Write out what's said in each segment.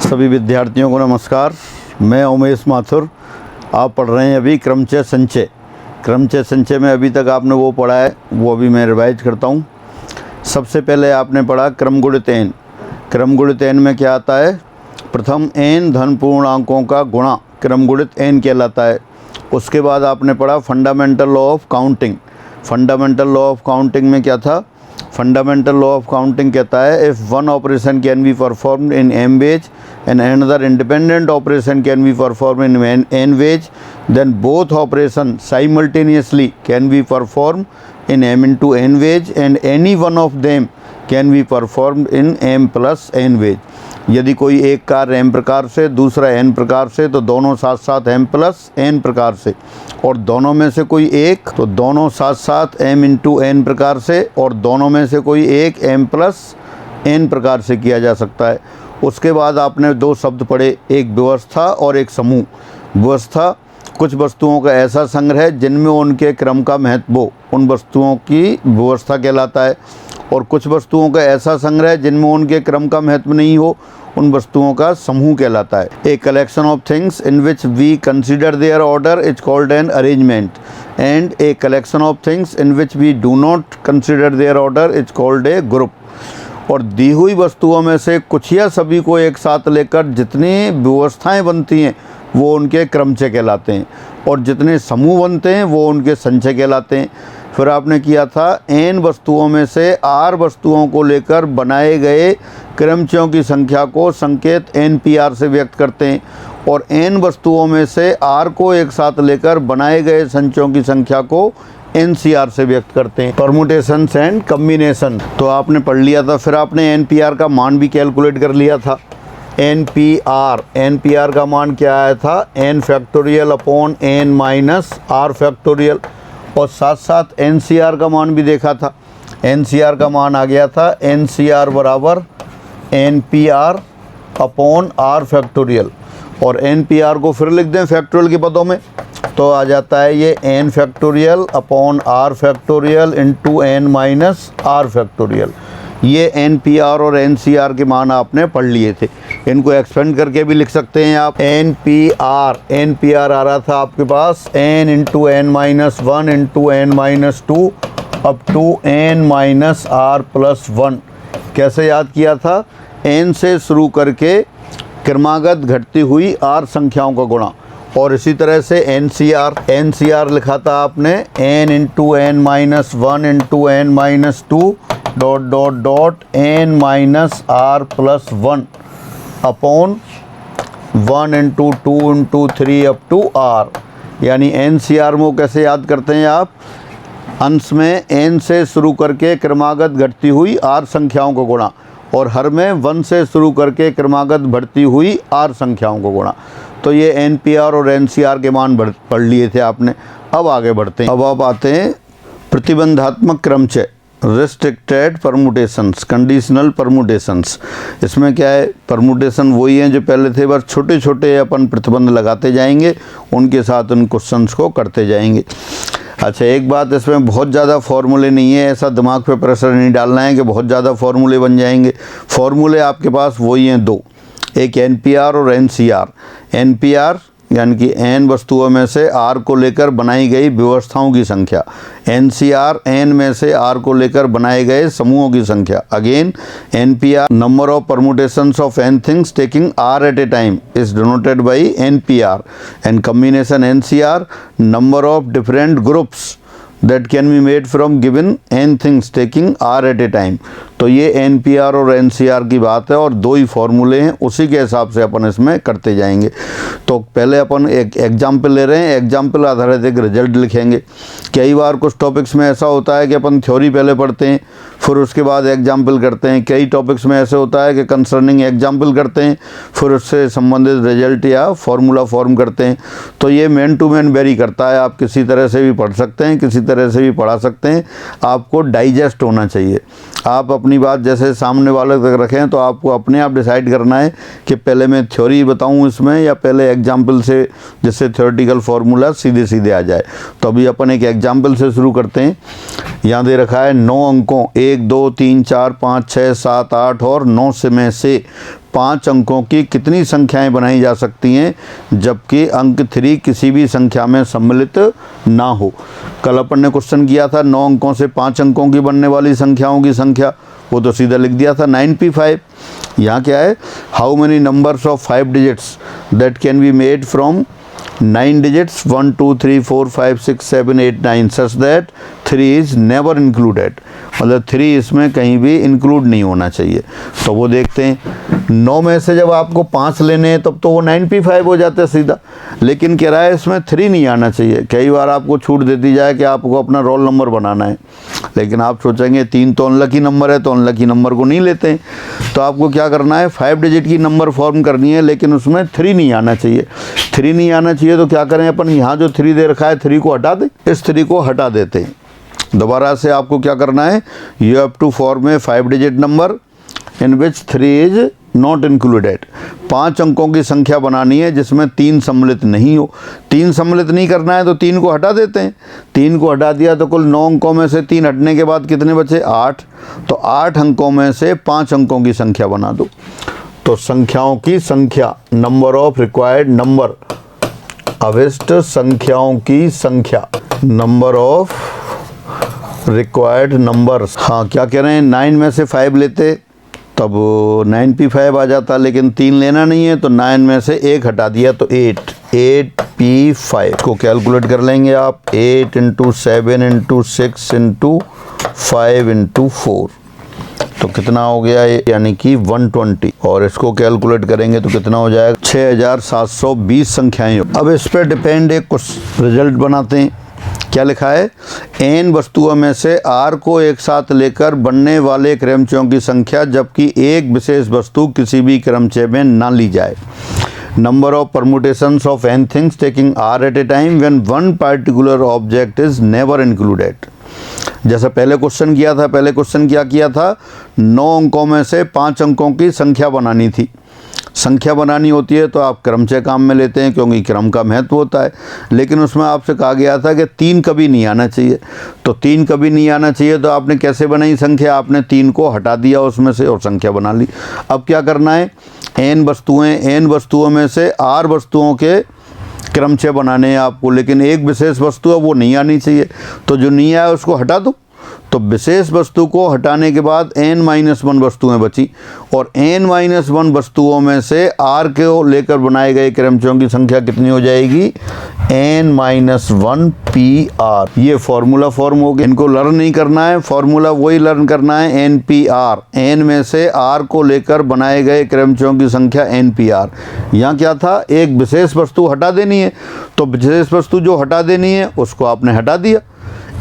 सभी विद्यार्थियों को नमस्कार। मैं उमेश माथुर। आप पढ़ रहे हैं अभी क्रमचय संचय। क्रमचय संचय में अभी तक आपने वो पढ़ा है, वो अभी मैं रिवाइज करता हूँ। सबसे पहले आपने पढ़ा क्रमगुणित n। क्रमगुणित n में क्या आता है? प्रथम n धन पूर्णांकों का गुणा क्रमगुणित n कहलाता है। उसके बाद आपने पढ़ा fundamental law of counting. Fundamental law of counting में क्या था? फंडामेंटल लॉ ऑफ काउंटिंग कहता है if one operation can be performed in m ways and another independent operation can be performed in n wage, then both operations simultaneously can be performed in m into n wage and any one of them can be performed in m plus n wage। यदि कोई एक कार्य m प्रकार से, दूसरा n प्रकार से, तो दोनों साथ साथ m प्लस n प्रकार से, और दोनों में से कोई एक तो दोनों साथ साथ m इंटू n प्रकार से, और दोनों में से कोई एक m प्लस n प्रकार से किया जा सकता है। उसके बाद आपने दो शब्द पढ़े, एक व्यवस्था और एक समूह। व्यवस्था कुछ वस्तुओं का ऐसा संग्रह जिनमें उनके क्रम का महत्व हो, उन वस्तुओं की व्यवस्था कहलाता है। और कुछ वस्तुओं का ऐसा संग्रह जिनमें उनके क्रम का महत्व नहीं हो, उन वस्तुओं का समूह कहलाता है। A collection of things in which we consider their order is called an arrangement and a collection of things in which we do not consider their order is called a group. और दी हुई वस्तुओं में से कुछ या सभी को एक साथ लेकर जितनी व्यवस्थाएं बनती हैं वो उनके क्रमचय कहलाते हैं, और जितने समूह बनते हैं वो उनके संचय कहलाते हैं। फिर आपने किया था n वस्तुओं में से r वस्तुओं को लेकर बनाए गए क्रमचयों की संख्या को संकेत NPR से व्यक्त करते हैं, और n वस्तुओं में से r को एक साथ लेकर बनाए गए संचयों की संख्या को NCR से व्यक्त करते हैं। परमुटेशंस एंड कम्बिनेशन तो आपने पढ़ लिया था। फिर आपने NPR का मान भी कैलकुलेट कर लिया था। NPR का मान क्या आया था? n factorial upon n minus r factorial. और साथ साथ NCR का मान भी देखा था। NCR का मान आ गया था NCR बराबर NPR अपॉन r फैक्टोरियल। और NPR को फिर लिख दें फैक्टोरियल के पदों में, तो आ जाता है ये n factorial upon r factorial into n minus r factorial. ये NPR और NCR के मान आपने पढ़ लिए थे। इनको एक्सपेंड करके भी लिख सकते हैं आप। NPR आ रहा था आपके पास n into n minus 1 into n minus 2 up to n minus r plus 1। कैसे याद किया था? n से शुरू करके क्रमागत घटती हुई r संख्याओं का गुणा। और इसी तरह से NCR लिखा था आपने n into n minus 1 into n minus 2 dot dot dot n minus r plus 1 upon 1 into 2 into 3 up to r। यानी NCR में कैसे याद करते हैं आप? अंश में n से शुरू करके क्रमागत घटती हुई r संख्याओं को गुणा, और हर में 1 से शुरू करके क्रमागत बढ़ती हुई r संख्याओं को गुणा। तो ये NPR और NCR के मान पढ़ लिए थे आपने। अब आगे बढ़ते हैं। अब आप आते हैं प्रतिबंधात्मक क्रमचय, रेस्ट्रिक्टेड परमुटेशंस, कंडीशनल परमुटेशंस। इसमें क्या है? परमुटेशन वही हैं जो पहले थे, बस छोटे छोटे अपन प्रतिबंध लगाते जाएंगे, उनके साथ उन क्वेश्चंस को करते जाएंगे। अच्छा, एक बात, इसमें बहुत ज़्यादा फार्मूले नहीं है, ऐसा दिमाग पे प्रेशर नहीं डालना है कि बहुत ज़्यादा फार्मूले बन जाएंगे। फार्मूले आपके पास वही हैं दो, एक NPR और NCR। NPR यानी कि n वस्तुओं में से r को लेकर बनाई गई व्यवस्थाओं की संख्या। NCR n में से r को लेकर बनाए गए समूहों की संख्या। Again NPR number of permutations of n things taking r at a time is denoted by NPR and combination NCR number of different groups that can be made from given n things taking r at a time। तो ये NPR और NCR की बात है, और दो ही फॉर्मूले हैं, उसी के हिसाब से अपन इसमें करते जाएंगे। तो पहले अपन एक एग्जाम्पल ले रहे हैं, एग्जाम्पल आधारित एक रिजल्ट लिखेंगे। कई बार कुछ टॉपिक्स में ऐसा होता है कि अपन थ्योरी पहले पढ़ते हैं, फिर उसके बाद एग्जाम्पल करते हैं। कई टॉपिक्स में ऐसे होता है कि कंसर्निंग एग्जाम्पल करते हैं, फिर उससे संबंधित रिजल्ट या फॉर्मूला फॉर्म करते हैं। तो ये मैन टू मैन वेरी करता है। आप किसी तरह से भी पढ़ सकते हैं, किसी तरह से भी पढ़ा सकते हैं। आपको डाइजेस्ट होना चाहिए। आप अपनी बात जैसे सामने वाले तक रखें, तो आपको अपने आप डिसाइड करना है कि पहले मैं थ्योरी बताऊं इसमें, या पहले एग्जाम्पल से, जिससे थ्योरेटिकल फार्मूला सीधे सीधे आ जाए। तो अभी अपन एक एग्जाम्पल से शुरू करते हैं। यहाँ दे रखा है 9 अंकों 1 2 3 4 5 6 7 8 और 9 में से 5 अंकों की कितनी संख्याएं बनाई जा सकती हैं जबकि अंक 3 किसी भी संख्या में सम्मिलित ना हो। कल अपन ने क्वेश्चन किया था 9 अंकों से 5 अंकों की बनने वाली संख्याओं की संख्या, वो तो सीधा लिख दिया था 9p5। यहाँ क्या है, how many numbers of 5 digits that can be made from 9 digits 1 2 3 4 5 6 7 8 9 such that 3 is never included, मतलब 3 इसमें कहीं भी इंक्लूड नहीं होना चाहिए। तो वो देखते हैं 9 में से जब आपको 5 लेने हैं तब तो वो 9p5 हो जाते हैं सीधा, लेकिन कह रहा है इसमें 3 नहीं आना चाहिए। कई बार आपको छूट दे दी जाए कि आपको अपना रोल नंबर बनाना है, लेकिन आप सोचेंगे 3 तो अनलकी नंबर है तो अनलकी नंबर को नहीं लेते हैं। तो आपको क्या करना है, 5 डिजिट की नंबर फॉर्म करनी है, लेकिन उसमें 3 नहीं आना चाहिए। 3 नहीं आना चाहिए तो क्या करें अपन, यहाँ जो 3 दे रखा है 3 को हटा दें, इस 3 को हटा देते हैं। दोबारा से आपको क्या करना है, you have to form a 5 digit number in which 3 is not included. 5 अंकों की संख्या बनानी है जिसमें 3 सम्मिलित नहीं हो। 3 सम्मिलित नहीं करना है तो 3 को हटा देते हैं। 3 को हटा दिया तो कुल 9 अंकों में से 3 हटने के बाद कितने बचे, 8। तो 8 अंकों में से 5 अंकों की संख्या बना दो। तो संख्याओं की संख्या, नंबर ऑफ रिक्वायर्ड नंबर, अभिष्ट संख्याओं की संख्या, नंबर ऑफ रिक्वायर्ड नंबर्स। हाँ, क्या कह रहे हैं, 9 में से 5 लेते तब 9p5 आ जाता, लेकिन 3 लेना नहीं है तो 9 में से 1 हटा दिया तो 8p5 को कैलकुलेट कर लेंगे आप। 8 × 7 × 6 × 5 × 4 तो कितना हो गया, यानी कि 120। और इसको कैलकुलेट करेंगे तो कितना हो जाएगा, 6720 संख्याएं। अब इस पर डिपेंड एक कुछ रिजल्ट बनाते हैं। क्या लिखा है, n वस्तुओं में से r को एक साथ लेकर बनने वाले क्रमचयों की संख्या जबकि एक विशेष वस्तु किसी भी क्रमचय में ना ली जाए। Number of permutations of n things taking r at a time when one particular object is never included. जैसा पहले क्वेश्चन किया था, पहले क्वेश्चन क्या किया था, 9 अंकों में से 5 अंकों की संख्या बनानी थी। संख्या बनानी होती है तो आप क्रमचय काम में लेते हैं क्योंकि क्रम का महत्व होता है, लेकिन उसमें आपसे कहा गया था कि 3 कभी नहीं आना चाहिए। तो 3 कभी नहीं आना चाहिए तो आपने कैसे बनाई संख्या, आपने 3 को हटा दिया उसमें से और संख्या बना ली। अब क्या करना है, n वस्तुओं में से r वस्तुओं के क्रमचय बनाने हैं आपको, लेकिन एक विशेष वस्तु है वो नहीं आनी चाहिए। तो जो नहीं आया उसको हटा दो। तो विशेष वस्तु को हटाने के बाद n-1 वस्तुएं बची, और n-1 वस्तुओं में से r को लेकर बनाए गए क्रमचयों की संख्या कितनी हो जाएगी, n-1 pr। ये फॉर्मूला फॉर्म हो गया। इनको लर्न नहीं करना है, फॉर्मूला वही लर्न करना है, npr। n में से r को लेकर बनाए गए क्रमचयों की संख्या npr। यहाँ क्या था, एक विशेष वस्तु हटा देनी है, तो विशेष वस्तु जो हटा देनी है उसको आपने हटा दिया।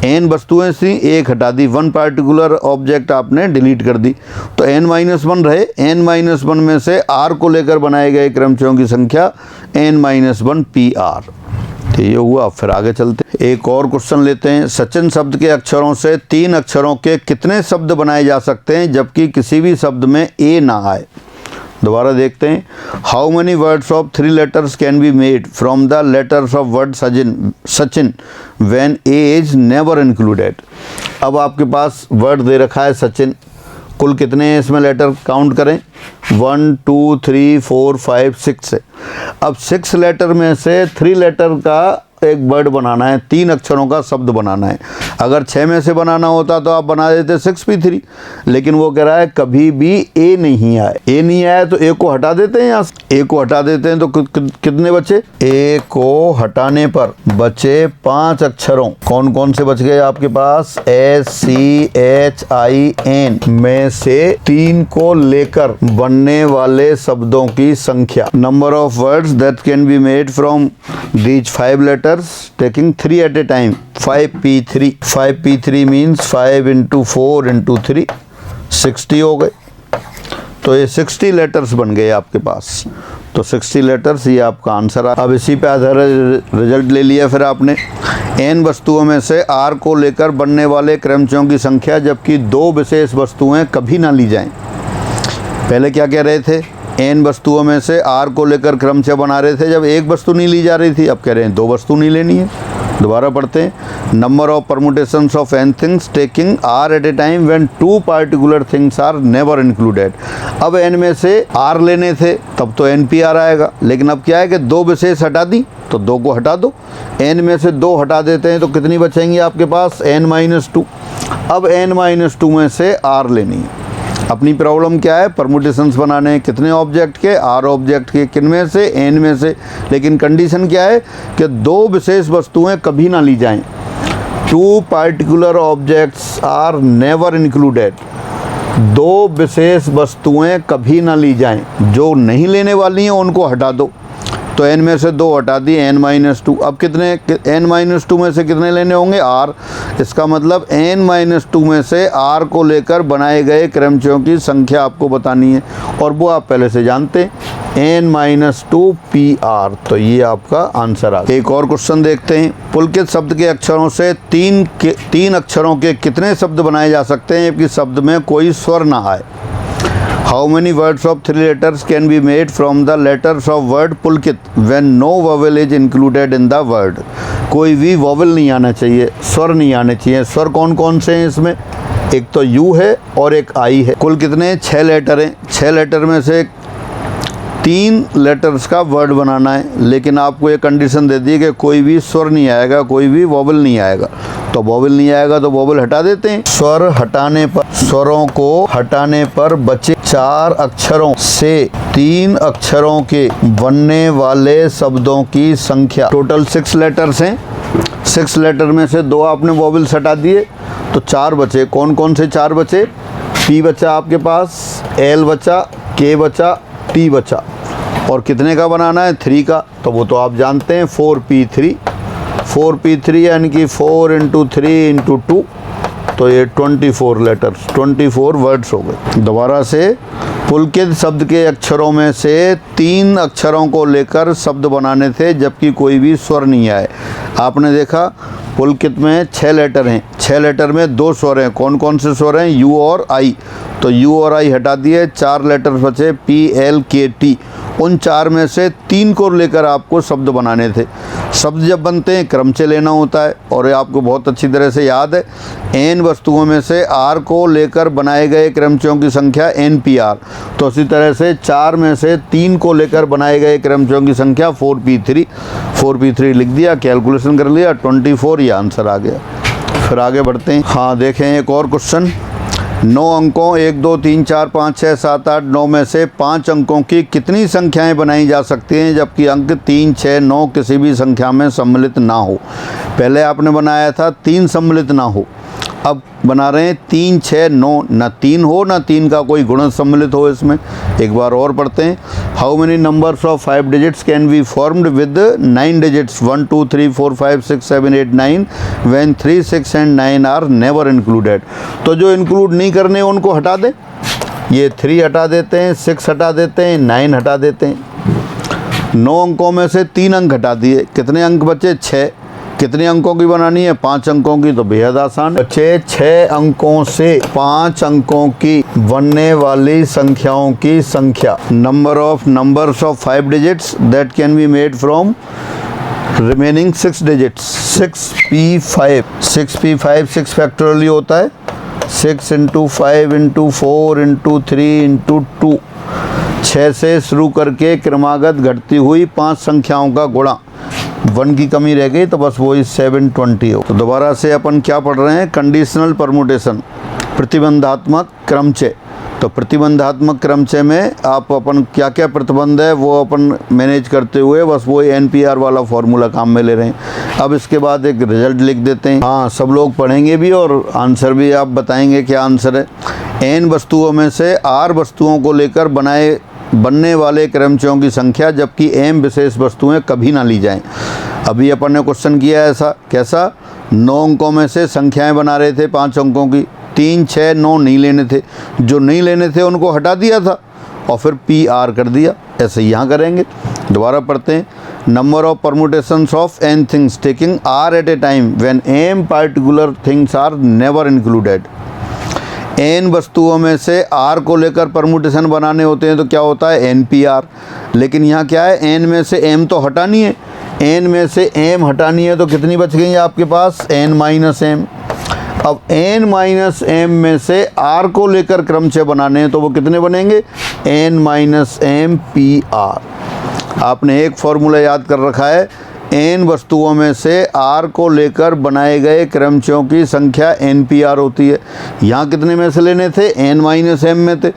n वस्तुएं थी, एक हटा दी, वन पार्टिकुलर ऑब्जेक्ट आपने डिलीट कर दी, तो n-1 रहे। n-1 में से r को लेकर बनाए गए क्रमचयों की संख्या n-1 pr। तो ये हुआ। फिर आगे चलते एक और क्वेश्चन लेते हैं। सचिन शब्द के अक्षरों से 3 अक्षरों के कितने शब्द बनाए जा सकते हैं जबकि किसी भी शब्द में a ना आए। दोबारा देखते हैं, how many words of 3 letters can be made from the letters of word Sachin when A is never included. अब आपके पास वर्ड दे रखा है सचिन, कुल कितने हैं इसमें लेटर काउंट करें, 1 2 3 4 5 6 है। अब 6 लेटर में से 3 लेटर का एक वर्ड बनाना है, 3 अक्षरों का शब्द बनाना है। अगर 6 में से बनाना होता तो आप बना देते 6p3, लेकिन वो कह रहा है कभी भी a नहीं आए। a नहीं आया तो a को हटा देते हैं, यहाँ से a को हटा देते हैं तो कितने बचे, a को हटाने पर बचे 5 अक्षरों। कौन कौन से बच गए आपके पास, SCHIN में से 3 को लेकर बनने वाले शब्दों की संख्या। Number of words that can be made from these 5 letters taking 3 at a time, 5p3। 5p3 means 5 × 4 × 3 60 हो गए। तो ये 60 लेटर्स बन गए आपके पास। तो 60 लेटर्स ये आपका आंसर। अब इसी पे आधारित रिजल्ट ले लिया फिर आपने। n वस्तुओं में से r को लेकर बनने वाले क्रमचयों की संख्या जबकि 2 विशेष वस्तुएं कभी ना ली जाएं। पहले क्या कह रहे थे, n वस्तुओं में से r को लेकर क्रमचय बना रहे थे जब एक वस्तु नहीं ली जा रही थी। अब कह रहे हैं 2 वस्तु नहीं लेनी है, दोबारा पढ़ते हैं, number of permutations of N things taking R at a time when two particular things are never included. अब एन में से आर लेने थे तब तो एन पी आर आएगा, लेकिन अब क्या है कि दो विशेष हटा दी तो दो को हटा दो, एन में से दो हटा देते हैं तो कितनी बचेंगी आपके पास, एन माइनस टू। अब एन माइनस टू में से आर लेनी है। अपनी प्रॉब्लम क्या है, परमुटेशंस बनाने हैं, कितने ऑब्जेक्ट के, आर ऑब्जेक्ट के, किन में से, एन में से, लेकिन कंडीशन क्या है कि दो विशेष वस्तुएं कभी ना ली जाएं। Two particular objects are never included, दो विशेष वस्तुएं कभी ना ली जाएं, जो नहीं लेने वाली हैं उनको हटा दो। तो n में से दो हटा दिए, n माइनस टू। अब कितने, n माइनस टू में से कितने लेने होंगे, r। इसका मतलब n माइनस टू में से r को लेकर बनाए गए क्रमचयों की संख्या आपको बतानी है, और वो आप पहले से जानते हैं, n minus two P R. तो ये आपका आंसर आ गया। एक और क्वेश्चन देखते हैं, पुलकित शब्द के अक्षरों से तीन अक्षरों के कितने शब्द बनाए जा सकते हैं जबकि शब्द में कोई स्वर ना आए। How many words of three letters can be made from the letters of word Pulkit when no vowel is included in the word। कोई भी वॉवल नहीं आना चाहिए, स्वर नहीं आने चाहिए। स्वर कौन कौन से हैं इसमें, एक तो यू है और एक आई है। कुल कितने, 6 लेटर हैं। 6 लेटर में से 3 लेटर्स का वर्ड बनाना है, लेकिन आपको ये कंडीशन दे दी कि कोई भी स्वर नहीं आएगा, कोई भी वॉवल नहीं आएगा। तो वॉवल नहीं आएगा तो वॉवल हटा देते हैं। स्वर हटाने पर, स्वरों को हटाने पर बचे 4 अक्षरों से 3 अक्षरों के बनने वाले शब्दों की संख्या। टोटल 6 लेटर्स हैं। 6 लेटर में से 2 आपने वॉवल्स हटा दिए तो 4 बचे। कौन कौन से 4 बचे, पी बचा आपके पास, एल बचा, के बचा, टी बचा, और कितने का बनाना है, 3 का। तो वो तो आप जानते हैं, 4p3। 4p3 यानी कि 4 इंटू 3 इंटू 2, तो ये 24 लेटर्स, 24 वर्ड्स हो गए। दोबारा से, पुलकित शब्द के अक्षरों में से 3 अक्षरों को लेकर शब्द बनाने थे जबकि कोई भी स्वर नहीं आए। आपने देखा पुलकित में 6 लेटर हैं, 6 लेटर में 2 स्वर हैं। कौन कौन से स्वर हैं, यू और आई। तो यू और आई हटा दिए, 4 लेटर बचे, पी एल के टी। उन 4 में से 3 को लेकर आपको शब्द बनाने थे। शब्द जब बनते हैं क्रम से लेना होता है, और ये आपको बहुत अच्छी तरह से याद है। एन वस्तुओं में से आर को लेकर बनाए गए क्रमचयों की संख्या एन पी आर। तो इसी तरह से 4 में से 3 को लेकर बनाए गए क्रमचयों की संख्या 4p3। 4p3 लिख दिया, कैलकुलेशन कर लिया, 24 ये आंसर आ गया। फिर आगे बढ़ते हैं। हाँ देखें एक और क्वेश्चन, 9 अंकों 1 2 3 4 5 6 7 8 9 में से 5 अंकों की कितनी संख्याएं बनाई जा सकती हैं जबकि अंक 3 6 9 किसी भी संख्या में सम्मिलित ना हो। पहले आपने बनाया था 3 सम्मिलित ना हो, अब बना रहे हैं 3 6 9, ना 3 हो ना 3 का कोई गुणज सम्मिलित हो इसमें। एक बार और पढ़ते हैं, how many numbers of 5 digits can be formed with 9 digits 1 2 3 4 5 6 7 8 9 when 3 6 and 9 are never included. तो जो इंक्लूड नहीं करने उनको हटा दें, ये 3 हटा देते हैं, 6 हटा देते हैं, 9 हटा देते हैं। 9 अंकों में से 3 अंक हटा दिए, कितने अंक बचे, 6। कितने अंकों की बनानी है, 5 अंकों की। तो बेहद आसान बचे 6 अंकों से 5 अंकों की बनने वाली संख्याओं की संख्या। Numbers of 5 digits that can be made from remaining 6 digits. 6p5 6 factorial होता है, 6 इंटू 5 इंटू 4 इंटू 3 इंटू 2। 6 से शुरू करके क्रमागत घटती हुई 5 संख्याओं का गुणा। 1 की कमी रह गई तो बस वही 720 हो। तो दोबारा से अपन क्या पढ़ रहे हैं, कंडीशनल परमुटेशन, प्रतिबंधात्मक क्रमचय। तो प्रतिबंधात्मक क्रमचय में आप अपन क्या क्या प्रतिबंध है वो अपन मैनेज करते हुए बस वो NPR वाला फॉर्मूला काम में ले रहे हैं। अब इसके बाद एक रिजल्ट लिख देते हैं। हाँ सब लोग पढ़ेंगे भी और आंसर भी आप बताएंगे क्या आंसर है। N वस्तुओं में से R वस्तुओं को लेकर बनने वाले क्रमचयों की संख्या जबकि M विशेष वस्तुएं कभी ना ली जाएं। अभी अपन ने क्वेश्चन किया ऐसा, कैसा, 9 अंकों में से संख्याएं बना रहे थे 5 अंकों की, 3 6 9 नहीं लेने थे, जो नहीं लेने थे उनको हटा दिया था और फिर PR कर दिया। ऐसे यहाँ करेंगे। दोबारा पढ़ते हैं, number of permutations of n things taking R at a time when M particular things are never included. n वस्तुओं में से r को लेकर परमुटेशन बनाने होते हैं तो क्या होता है NPR। लेकिन यहाँ क्या है, n में से m तो हटानी है, n में से m हटानी है तो कितनी बच गई आपके पास, n माइनस m। अब n माइनस m में से r को लेकर क्रमचय बनाने हैं तो वो कितने बनेंगे, n minus m P r। आपने एक फॉर्मूला याद कर रखा है, n वस्तुओं में से r को लेकर बनाए गए क्रमचयों की संख्या n पी r होती है। यहाँ कितने में से लेने थे, n माइनस m में थे,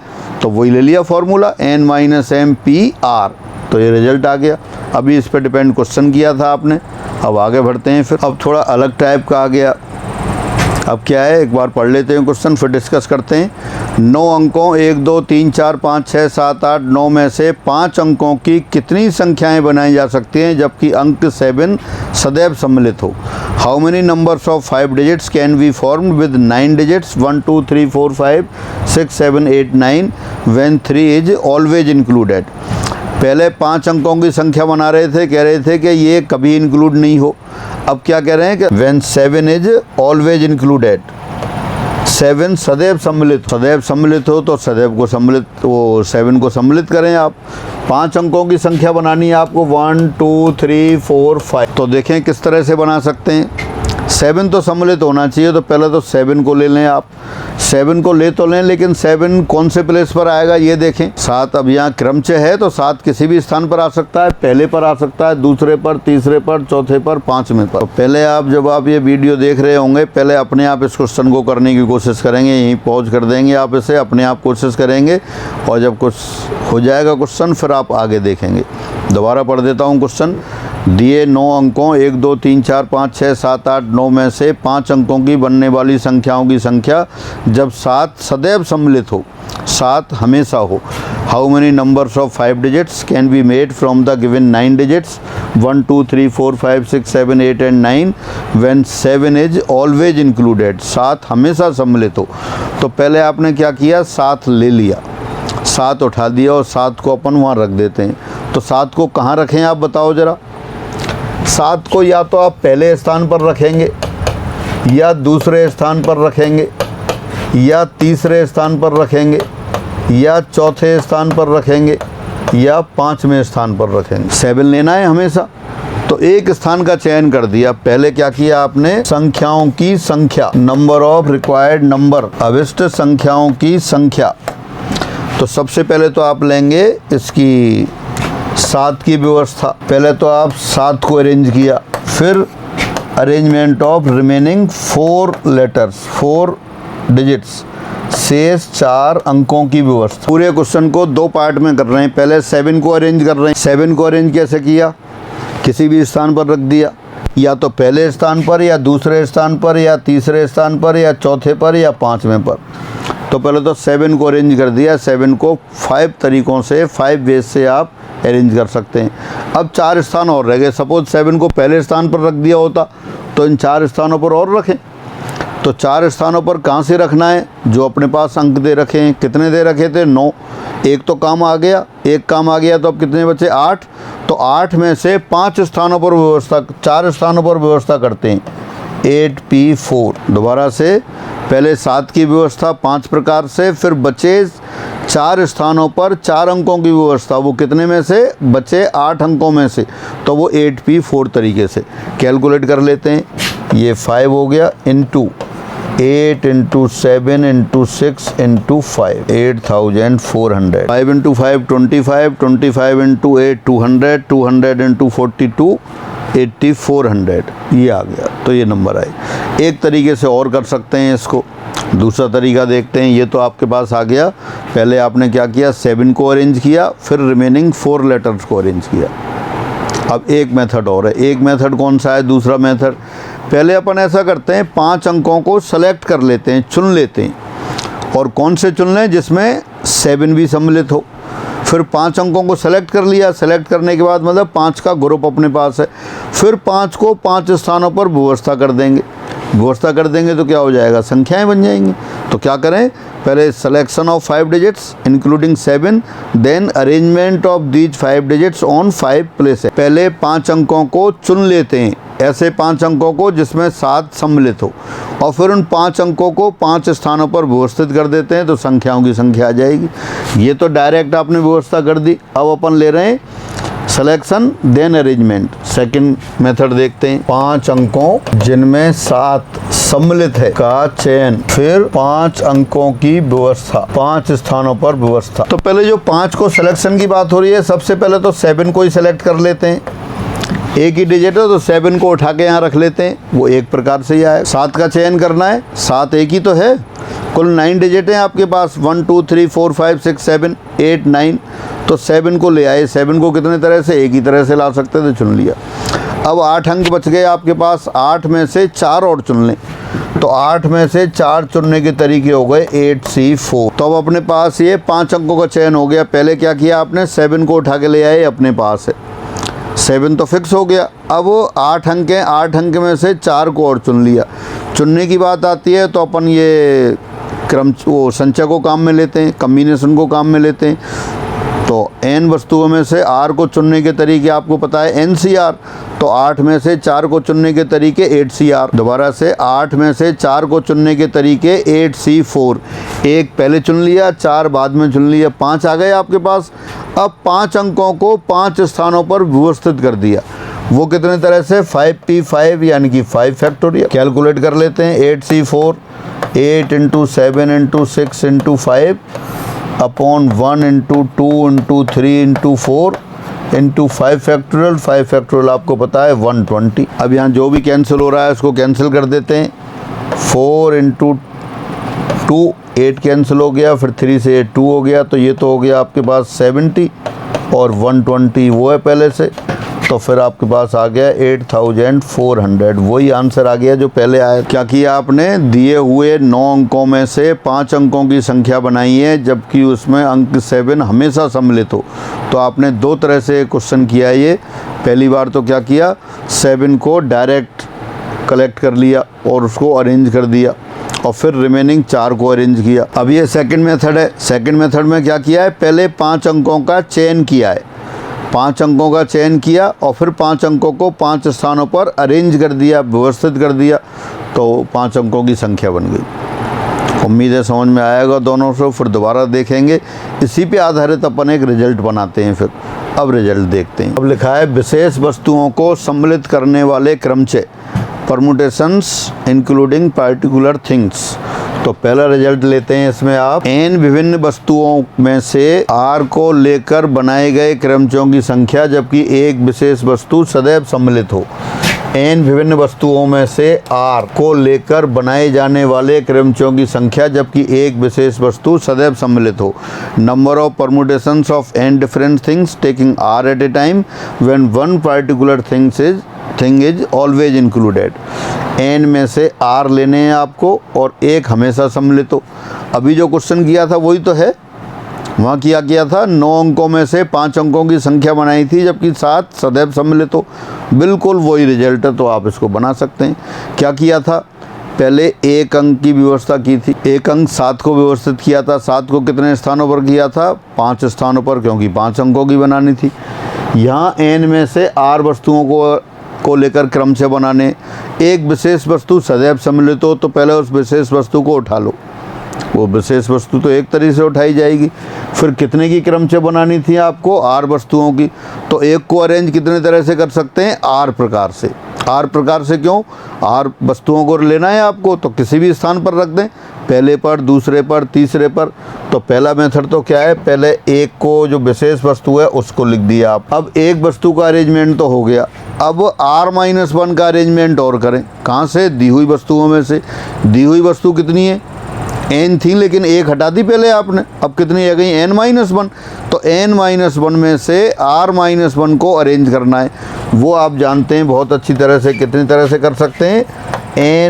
तो वही ले लिया formula n minus m P r, तो ये रिजल्ट आ गया। अभी इस पे डिपेंड क्वेश्चन किया था आपने। अब आगे बढ़ते हैं, फिर अब थोड़ा अलग टाइप का आ गया। अब क्या है, एक बार पढ़ लेते हैं क्वेश्चन फिर डिस्कस करते हैं। 9 अंकों 1 2 3 4 5 6 7 8 9 में से 5 अंकों की कितनी संख्याएं बनाई जा सकती हैं जबकि अंक 7 सदैव सम्मिलित हो। How many numbers of 5 digits can be formed with 9 digits 1 2 3 4 5 6 7 8 9 when 3 is always included. पहले 5 अंकों की संख्या बना रहे थे, कह रहे थे कि ये कभी इंक्लूड नहीं हो। अब क्या कह रहे हैं कि व्हेन 7 इज ऑलवेज इंक्लूडेड, 7 सदैव सम्मिलित हो तो सदैव को सम्मिलित, वो 7 को सम्मिलित करें आप। 5 अंकों की संख्या बनानी है आपको 1 2 3 4 5। तो देखें किस तरह से बना सकते हैं। 7 तो सम्मिलित होना चाहिए, तो पहले तो 7 को ले लें आप। 7 को ले तो लें, लेकिन 7 कौन से प्लेस पर आएगा ये देखें। 7 अब यहाँ क्रमचय है तो 7 किसी भी स्थान पर आ सकता है, पहले पर आ सकता है, दूसरे पर, तीसरे पर, चौथे पर, 5वें पर। तो पहले आप जब आप ये वीडियो देख रहे होंगे, पहले अपने आप इस क्वेश्चन को करने की कोशिश करेंगे। यहीं पॉज कर देंगे आप, इसे अपने आप कोशिश करेंगे और जब कुछ हो जाएगा क्वेश्चन फिर आप आगे देखेंगे। दोबारा पढ़ देता हूँ क्वेश्चन। दिए 9 अंकों 1 2 3 4 5 6 7 8 9 में से 5 अंकों की बनने वाली संख्याओं की संख्या जब 7 सदैव सम्मिलित हो, 7 हमेशा हो। How many numbers of 5 digits can be made from the given 9 digits 1 2 3 4 5 6 7 8 and 9 when 7 is always included. 7 हमेशा सम्मिलित हो। तो पहले आपने क्या किया, 7 ले लिया, 7 उठा दिया और 7 को अपन वहाँ रख देते हैं। तो 7 को कहाँ रखें आप बताओ ज़रा। 7 को या तो आप पहले स्थान पर रखेंगे, या दूसरे स्थान पर रखेंगे, या तीसरे स्थान पर रखेंगे, या चौथे स्थान पर रखेंगे, या 5वें स्थान पर रखेंगे। 7 लेना है हमेशा, तो एक स्थान का चयन कर दिया। पहले क्या किया आपने, संख्याओं की संख्या, नंबर ऑफ रिक्वायर्ड नंबर, अभिष्ट संख्याओं की संख्या। तो सबसे पहले तो आप लेंगे इसकी 7 की व्यवस्था। पहले तो आप 7 को अरेंज किया, फिर arrangement of remaining 4 letters, 4 digits, शेष 4 अंकों की व्यवस्था। पूरे क्वेश्चन को 2 पार्ट में कर रहे हैं। पहले 7 को अरेंज कर रहे हैं। 7 को अरेंज कैसे किया, किसी भी स्थान पर रख दिया, या तो पहले स्थान पर, या दूसरे स्थान पर, या तीसरे स्थान पर, या चौथे पर, या 5वें पर। तो पहले तो 7 को अरेंज कर दिया। 7 को 5 तरीक़ों से, 5 वेज से आप अरेंज कर सकते हैं। अब 4 स्थान और रह गए। सपोज 7 को पहले स्थान पर रख दिया होता तो इन 4 स्थानों पर और रखें। तो 4 स्थानों पर कहाँ से रखना है, जो अपने पास अंक दे रखे हैं। कितने दे रखे थे, 9। एक तो काम आ गया, एक काम आ गया, तो अब कितने बचे, 8। तो 8 में से 5 स्थानों पर व्यवस्था, 4 स्थानों पर व्यवस्था करते हैं, 8p4। दोबारा से पहले 7 की व्यवस्था 5 प्रकार से, फिर बचे 4 स्थानों पर 4 अंकों की व्यवस्था। वो कितने में से बचे, 8 अंकों में से, तो वो 8p4 तरीके से कैलकुलेट कर लेते हैं। ये 5 हो गया into 8 into 7 into 6 into 5, 8400। 5 into 5 25, 25 into 8 200, 200 into 42 8400। ये आ गया, तो ये नंबर आए। एक तरीके से और कर सकते हैं इसको। दूसरा तरीका देखते हैं। ये तो आपके पास आ गया। पहले आपने क्या किया, 7 को अरेंज किया, फिर रिमेनिंग 4 लेटर्स को अरेंज किया। अब एक मेथड और है। एक मेथड कौन सा है, दूसरा मेथड। पहले अपन ऐसा करते हैं, 5 अंकों को सेलेक्ट कर लेते हैं, चुन लेते हैं। और कौन से चुन लें, जिसमें 7 भी सम्मिलित हो। फिर 5 अंकों को सेलेक्ट कर लिया। सेलेक्ट करने के बाद मतलब 5 का ग्रुप अपने पास है। फिर 5 को 5 स्थानों पर व्यवस्था कर देंगे। व्यवस्था कर देंगे तो क्या हो जाएगा, संख्याएं बन जाएंगी। तो क्या करें, पहले selection of 5 digits including 7, then arrangement of these 5 digits on 5 places. पहले 5 अंकों को चुन लेते हैं, ऐसे 5 अंकों को जिसमें 7 सम्मिलित हो, और फिर उन 5 अंकों को 5 स्थानों पर व्यवस्थित कर देते हैं, तो संख्याओं की संख्या आ जाएगी। ये तो डायरेक्ट आपने व्यवस्था कर दी। अब अपन ले रहे हैं selection then arrangement. Second method देखते हैं। 5 अंकों जिनमें 7 सम्मिलित है का चयन, फिर 5 अंकों की व्यवस्था, 5 स्थानों पर व्यवस्था। तो पहले जो 5 को सिलेक्शन की बात हो रही है, सबसे पहले तो 7 को ही सिलेक्ट कर लेते हैं। एक ही डिजिट है तो 7 को उठा के यहाँ रख लेते हैं, वो एक प्रकार से ही आए। 7 का चयन करना है, 7 एक ही तो है, कुल 9 डिजिट हैं आपके पास, 1 2 3 4 5 6 7 8 9, तो 7 को ले आए। 7 को कितने तरह से, एक ही तरह से ला सकते थे, चुन लिया। अब 8 अंक बच गए आपके पास, 8 में से 4 और चुन लें, तो 8 में से 4 चुनने के तरीके हो गए 8C4। तो अब अपने पास ये 5 अंकों का चयन हो गया। पहले क्या किया आपने, 7 को उठा के ले आए, अपने पास है 7 तो फिक्स हो गया। अब वो 8 अंक हैं, 8 अंक में से 4 को और चुन लिया। चुनने की बात आती है तो अपन ये क्रम वो संचय को काम में लेते हैं, कम्बिनेशन को काम में लेते हैं। तो n वस्तुओं में से r को चुनने के तरीके आपको पता है NCR, तो 8 में से 4 को चुनने के तरीके 8CR। दोबारा से 8 में से 4 को चुनने के तरीके 8C4। एक पहले चुन लिया, 4 बाद में चुन लिया, 5 आ गए आपके पास। अब 5 अंकों को 5 स्थानों पर व्यवस्थित कर दिया। वो कितने तरह से, 5P5 यानी कि 5 फैक्टोरियल। कैलकुलेट कर लेते हैं। 8C4 8 × 7 × 6 × 5 upon 1 × 2 × 3 × 4 × 5 factorial. 5 फैक्टोरियल आपको पता है 120। अब यहाँ जो भी कैंसिल हो रहा है उसको कैंसिल कर देते हैं। 4 × 2 8 कैंसिल हो गया, फिर 3 से 8 2 हो गया, तो ये तो हो गया आपके पास 70 और 120 वो है पहले से, तो फिर आपके पास आ गया 8400। वही आंसर आ गया जो पहले आया। क्या किया आपने, दिए हुए 9 अंकों में से 5 अंकों की संख्या बनाई है, जबकि उसमें अंक 7 हमेशा सम्मिलित हो। तो आपने 2 तरह से क्वेश्चन किया ये। पहली बार तो क्या किया, 7 को डायरेक्ट कलेक्ट कर लिया और उसको अरेंज कर दिया, और फिर रिमेनिंग 4 को अरेंज किया। अब ये सेकंड मेथड है। सेकंड मेथड में क्या किया है, पहले 5 अंकों का चयन किया है, 5 अंकों का चयन किया और फिर 5 अंकों को 5 स्थानों पर अरेंज कर दिया, व्यवस्थित कर दिया, तो 5 अंकों की संख्या बन गई। उम्मीद है समझ में आएगा दोनों से। फिर दोबारा देखेंगे, इसी पे आधारित अपन एक रिजल्ट बनाते हैं। फिर अब रिजल्ट देखते हैं। अब लिखा है विशेष वस्तुओं को सम्मिलित करने वाले क्रमचय, परमुटेशंस इंक्लूडिंग पार्टिकुलर थिंग्स। तो पहला रिजल्ट लेते हैं। इसमें आप n विभिन्न वस्तुओं में से r को लेकर बनाए गए क्रमचयों की संख्या, जबकि एक विशेष वस्तु सदैव सम्मिलित हो। n विभिन्न वस्तुओं में से r को लेकर बनाए जाने वाले क्रमचयों की संख्या, जबकि एक विशेष वस्तु सदैव सम्मिलित हो। Number of permutations of n different things taking r at a time when one particular thing is always included. n में से r लेने हैं आपको और एक हमेशा सम्मिलित हो। अभी जो क्वेश्चन किया था वही तो है। वहाँ किया था 9 अंकों में से 5 अंकों की संख्या बनाई थी, जबकि 7 सदैव सम्मिलित हो। बिल्कुल वही रिजल्ट है, तो आप इसको बना सकते हैं। क्या किया था, पहले 1 अंक की व्यवस्था की थी, 1 अंक 7 को व्यवस्थित किया था। 7 को कितने स्थानों पर किया था, 5 स्थानों पर, क्योंकि 5 अंकों की बनानी थी। यहाँ n में से r वस्तुओं को लेकर क्रम से बनाने, एक विशेष वस्तु सदैव सम्मिलित हो, तो पहले उस विशेष वस्तु को उठा लो। वो विशेष वस्तु तो एक तरीके से उठाई जाएगी। फिर कितने की क्रम से बनानी थी आपको, r वस्तुओं की, तो एक को अरेंज कितने तरह से कर सकते हैं, r प्रकार से। r प्रकार से क्यों, r वस्तुओं को लेना है आपको, तो किसी भी स्थान पर रख दें, पहले पर, दूसरे पर, तीसरे पर। तो पहला मेथड तो क्या है, पहले एक को जो विशेष वस्तु है उसको लिख दिया आप। अब एक वस्तु का अरेंजमेंट तो हो गया, अब r-1 का अरेंजमेंट और करें। कहाँ से, दी हुई वस्तुओं में से। दी हुई वस्तु कितनी है, n थी, लेकिन एक हटा दी पहले आपने, अब कितनी आ गई, n-1। तो n-1 में से r-1 को अरेंज करना है। वो आप जानते हैं बहुत अच्छी तरह से। कितनी तरह से कर सकते हैं,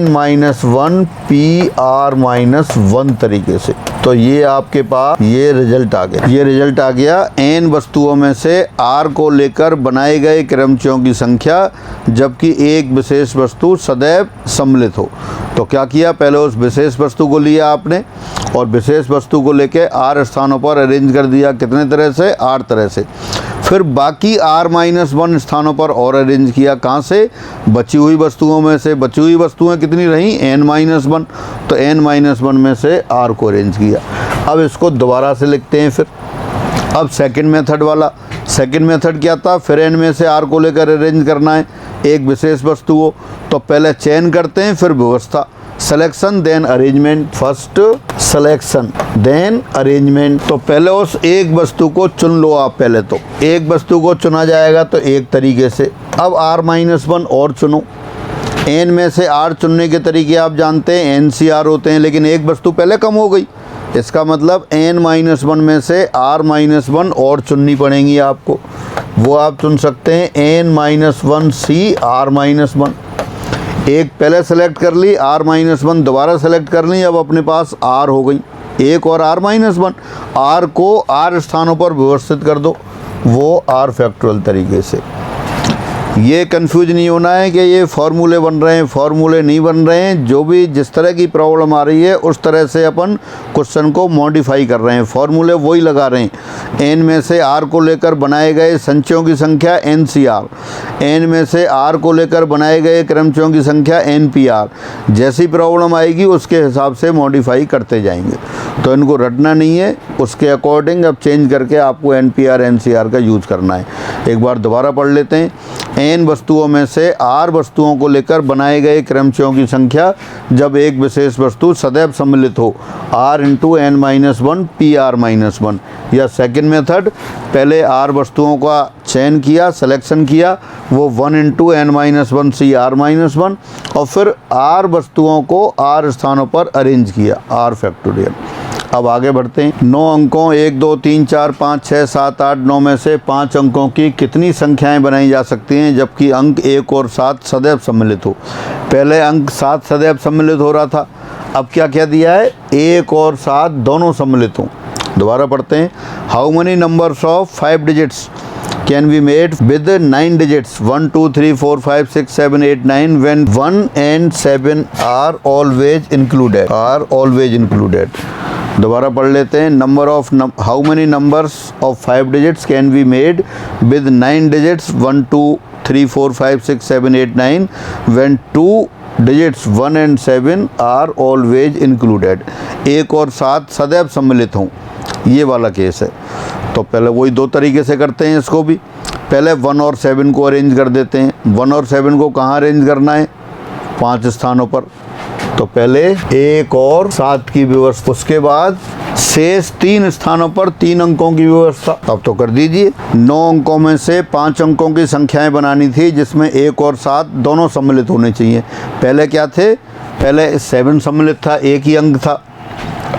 n-1 p r-1 तरीके से। तो ये आपके पास ये रिजल्ट आ गया। ये रिजल्ट आ गया, n वस्तुओं में से r को लेकर बनाए गए क्रमचयों की संख्या, जबकि एक विशेष वस्तु सदैव सम्मिलित हो। तो क्या किया, पहले उस विशेष वस्तु को लिया आपने और विशेष वस्तु को लेके r स्थानों पर अरेंज कर दिया। कितने तरह से, 8 तरह से। फिर बाकी r-1 स्थानों पर और अरेंज किया। कहाँ से, बची हुई वस्तुओं में से। बची हुई वस्तुएं कितनी रहीं, n-1। तो n-1 में से r को अरेंज किया। अब इसको दोबारा से लिखते हैं फिर। अब सेकंड मेथड वाला, सेकंड मेथड क्या था, फिर n में से r को लेकर अरेंज करना है एक विशेष वस्तु को। तो पहले चयन करते हैं, फिर व्यवस्था, selection then arrangement, first selection then arrangement. तो पहले उस एक वस्तु को चुन लो आप। पहले तो एक वस्तु को चुना जाएगा तो एक तरीके से। अब r-1 और चुनो। n में से r चुनने के तरीके आप जानते हैं, NCR होते हैं, लेकिन एक वस्तु पहले कम हो गई, इसका मतलब n-1 में से r-1 और चुननी पड़ेंगी आपको। वो आप चुन सकते हैं n-1 r-1। एक पहले सेलेक्ट कर ली, r-1 दोबारा सेलेक्ट कर ली, अब अपने पास r हो गई एक और r-1। r को r स्थानों पर व्यवस्थित कर दो, वो r फैक्टोरियल तरीके से। ये कंफ्यूज नहीं होना है कि ये फार्मूले बन रहे हैं, फार्मूले नहीं बन रहे हैं। जो भी जिस तरह की प्रॉब्लम आ रही है उस तरह से अपन क्वेश्चन को मॉडिफाई कर रहे हैं, फार्मूले वही लगा रहे हैं। n में से r को लेकर बनाए गए संचयों की संख्या NCR, n में से r को लेकर बनाए गए क्रमचयों की संख्या NPR। जैसी प्रॉब्लम आएगी उसके हिसाब से मॉडिफाई करते जाएंगे, तो इनको रटना नहीं है, उसके अकॉर्डिंग अब चेंज करके आपको NPR NCR का यूज़ करना है। एक बार दोबारा पढ़ लेते हैं। n वस्तुओं में से r वस्तुओं को लेकर बनाए गए क्रमचयों की संख्या जब एक विशेष वस्तु सदैव सम्मिलित हो, r इंटू n-1 PR-1। या सेकेंड मेथड, पहले r वस्तुओं का चयन किया, सिलेक्शन किया, वो 1 इंटू n-1 CR-1, और फिर r वस्तुओं को r स्थानों पर अरेंज किया, r फैक्टोरियल। अब आगे बढ़ते हैं। 9 अंकों 1 2 3 4 5 6 7 8 9 में से 5 अंकों की कितनी संख्याएं बनाई जा सकती हैं जबकि अंक 1 और 7 सदैव सम्मिलित हो। पहले अंक 7 सदैव सम्मिलित हो रहा था, अब क्या क्या दिया है, 1 और 7 दोनों सम्मिलित हों। दोबारा पढ़ते हैं। How many numbers of 5 digits can be made with 9 digits 1 2 3 4 5 6 7 8 9 when 1 and 7 are always included। दोबारा पढ़ लेते हैं। Number of how many numbers of 5 digits can be made with 9 digits 1 2 3 4 5 6 7 8 9 when 2 digits 1 and 7 are always included. 1 और 7 सदैव सम्मिलित हों, ये वाला केस है। तो पहले वही दो तरीके से करते हैं इसको भी। पहले 1 और 7 को अरेंज कर देते हैं। 1 और 7 को कहाँ अरेंज करना है, 5 स्थानों पर। तो पहले 1 और 7 की व्यवस्था, उसके बाद शेष 3 स्थानों पर 3 अंकों की व्यवस्था। अब तो कर दीजिए। 9 अंकों में से 5 अंकों की संख्याएं बनानी थी जिसमें 1 और 7 दोनों सम्मिलित होने चाहिए। पहले क्या थे, पहले 7 सम्मिलित था, एक ही अंक था।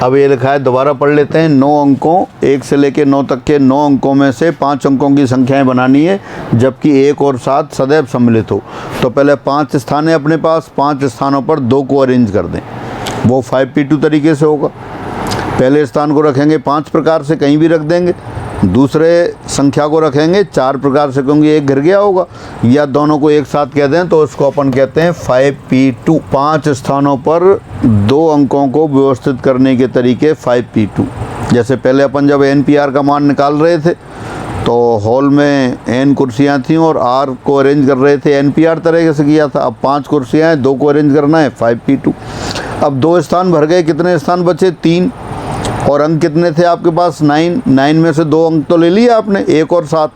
अब ये लिखा है, दोबारा पढ़ लेते हैं। 9 अंकों 1 से लेकर 9 तक के 9 अंकों में से 5 अंकों की संख्याएं बनानी है जबकि 1 और 7 सदैव सम्मिलित हो। तो पहले 5 स्थान है अपने पास, 5 स्थानों पर 2 को अरेंज कर दें, वो 5P2 तरीके से होगा। पहले स्थान को रखेंगे 5 प्रकार से, कहीं भी रख देंगे। दूसरे संख्या को रखेंगे 4 प्रकार से, क्योंकि एक गिर गया होगा, या दोनों को एक साथ कह दें तो उसको अपन कहते हैं 5P2। 5 स्थानों पर 2 अंकों को व्यवस्थित करने के तरीके 5P2। जैसे पहले अपन जब NPR का मान निकाल रहे थे तो हॉल में n कुर्सियाँ थीं और r को अरेंज कर रहे थे, NPR तरीके से किया था। अब 5 कुर्सियाँ हैं, 2 को अरेंज करना है, 5P2। अब 2 स्थान भर गए, कितने स्थान बचे, 3। और अंक कितने थे आपके पास, 9। 9 में से 2 अंक तो ले लिए आपने, 1 और 7।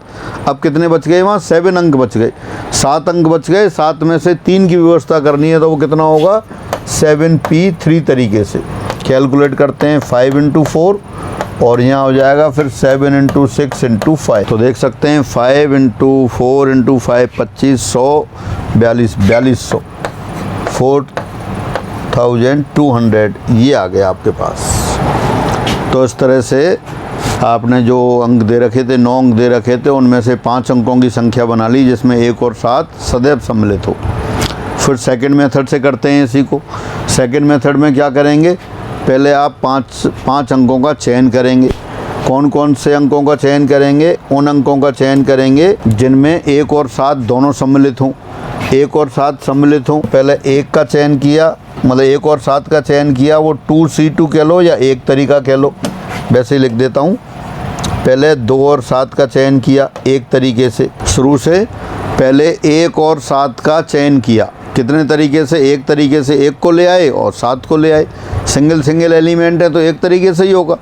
अब कितने बच गए, वहाँ 7 अंक बच गए, 7 अंक बच गए। 7 में से 3 की व्यवस्था करनी है तो वो कितना होगा, 7P3 तरीके से। कैलकुलेट करते हैं, 5 इंटू 4 और यहाँ हो जाएगा फिर 7 इंटू 6 इंटू 5। तो देख सकते हैं 5 इंटू 4 इंटू 5 2500, 4200, 4200 ये आ गया आपके पास। तो इस तरह से आपने जो अंक दे रखे थे, 9 अंक दे रखे थे, उनमें से 5 अंकों की संख्या बना ली जिसमें 1 और 7 सदैव सम्मिलित हो। फिर सेकंड मेथड से करते हैं इसी को। सेकंड मेथड में क्या करेंगे, पहले आप 5 अंकों का चयन करेंगे। कौन कौन से अंकों का चयन करेंगे, उन अंकों का चयन करेंगे जिनमें 1 और 7 दोनों सम्मिलित हों। 1 और 7 सम्मिलित हों। पहले 1 का चयन किया, मतलब 1 और 7 का चयन किया, वो 2C2 कह लो या एक तरीका कह लो, वैसे ही लिख देता हूँ। पहले 2 और 7 का चयन किया एक तरीके से, शुरू से पहले 1 और 7 का चयन किया। कितने तरीके से, एक तरीके से 1 को ले आए और 7 को ले आए। सिंगल एलिमेंट है तो एक तरीके से ही होगा।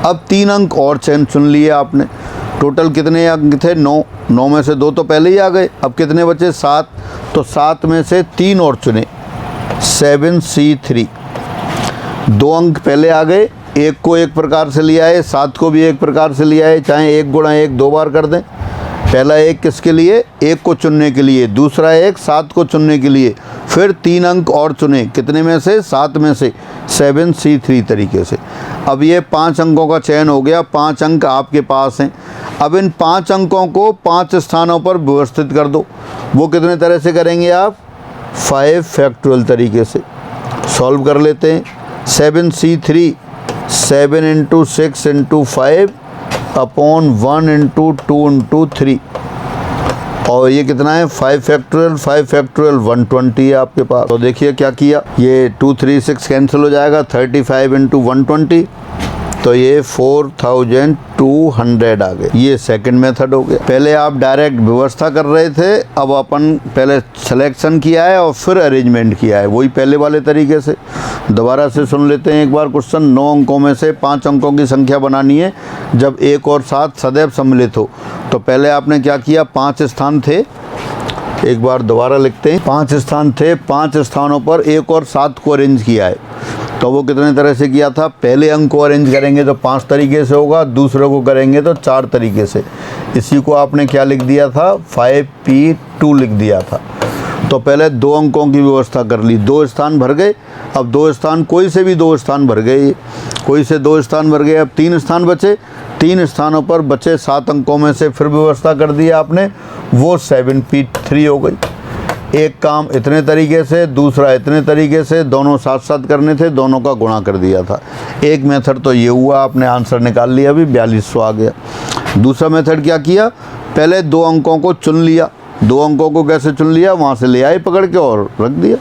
अब 3 अंक और चुन लिए आपने, टोटल कितने अंक थे? 9। 9 में से 2 तो पहले ही आ गए। अब कितने बचे? 7। तो 7 में से 3 और चुने, 7C3। 2 अंक पहले आ गए, 1 को एक प्रकार से लिया है, 7 को भी एक प्रकार से लिया है, चाहे 1 गुणा 1 2 बार कर दें। पहला 1 किसके लिए? 1 को चुनने के लिए, दूसरा 1 7 को चुनने के लिए, फिर 3 अंक और चुने, कितने में से? 7 में से, 7C3 तरीके से। अब ये 5 अंकों का चयन हो गया, 5 अंक आपके पास हैं। अब इन 5 अंकों को 5 स्थानों पर व्यवस्थित कर दो। वो कितने तरह से करेंगे आप? 5 फैक्टोरियल तरीके से सॉल्व कर लेते हैं। 7C3 7 × 6 × 5 अपॉन 1 × 2 × 3, और ये कितना है? 5 फैक्टोरियल 5 फैक्टोरियल 120 है आपके पास। तो देखिए क्या किया, ये 2 3 6 कैंसिल हो जाएगा, 35 × 120, तो ये 4200 आ गए। ये सेकंड मेथड हो गया। पहले आप डायरेक्ट व्यवस्था कर रहे थे, अब अपन पहले सिलेक्शन किया है और फिर अरेंजमेंट किया है, वही पहले वाले तरीके से। दोबारा से सुन लेते हैं एक बार क्वेश्चन। 9 अंकों में से 5 अंकों की संख्या बनानी है जब 1 और 7 सदैव सम्मिलित हो। तो पहले आपने क्या किया? 5 स्थान थे, एक बार दोबारा लिखते हैं। 5 स्थान थे, 5 स्थानों पर 1 और 7 को अरेंज किया है। तो वो कितने तरह से किया था? पहले अंक को अरेंज करेंगे तो 5 तरीके से होगा, दूसरे को करेंगे तो 4 तरीके से। इसी को आपने क्या लिख दिया था? 5P2 लिख दिया था। तो पहले 2 अंकों की व्यवस्था कर ली, 2 स्थान भर गए। अब 2 स्थान, कोई से भी 2 स्थान भर गए, कोई से 2 स्थान भर गए। अब 3 स्थान बचे, 3 स्थानों पर बचे 7 अंकों में से फिर व्यवस्था कर दिया आपने, वो 7P3 हो गई। एक काम इतने तरीके से, दूसरा इतने तरीके से, दोनों साथ साथ करने थे, दोनों का गुणा कर दिया था। एक मेथड तो ये हुआ, आपने आंसर निकाल लिया, अभी 4200 आ गया। दूसरा मेथड क्या किया? पहले 2 अंकों को चुन लिया। 2 अंकों को कैसे चुन लिया? वहाँ से ले आए पकड़ के और रख दिया।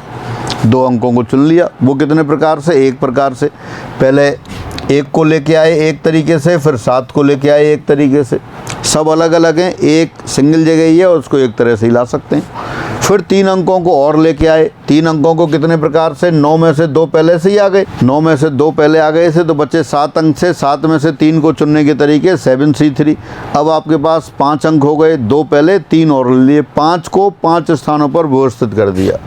2 अंकों को चुन लिया, वो कितने प्रकार से? एक प्रकार से। पहले 1 को लेके आए एक तरीके से, फिर 7 को लेके आए एक तरीके से। सब अलग अलग हैं, एक सिंगल जगह ही है, उसको एक तरह से ही ला सकते हैं। फिर 3 अंकों को और लेके आए। 3 अंकों को कितने प्रकार से? 9 में से 2 पहले से ही आ गए, 9 में से 2 पहले आ गए से, तो बच्चे 7 अंक से, 7 में से 3 को चुनने के तरीके 7C3। अब आपके पास 5 अंक हो गए, 2 पहले 3 और लिए, 5 को 5 स्थानों पर व्यवस्थित कर दिया,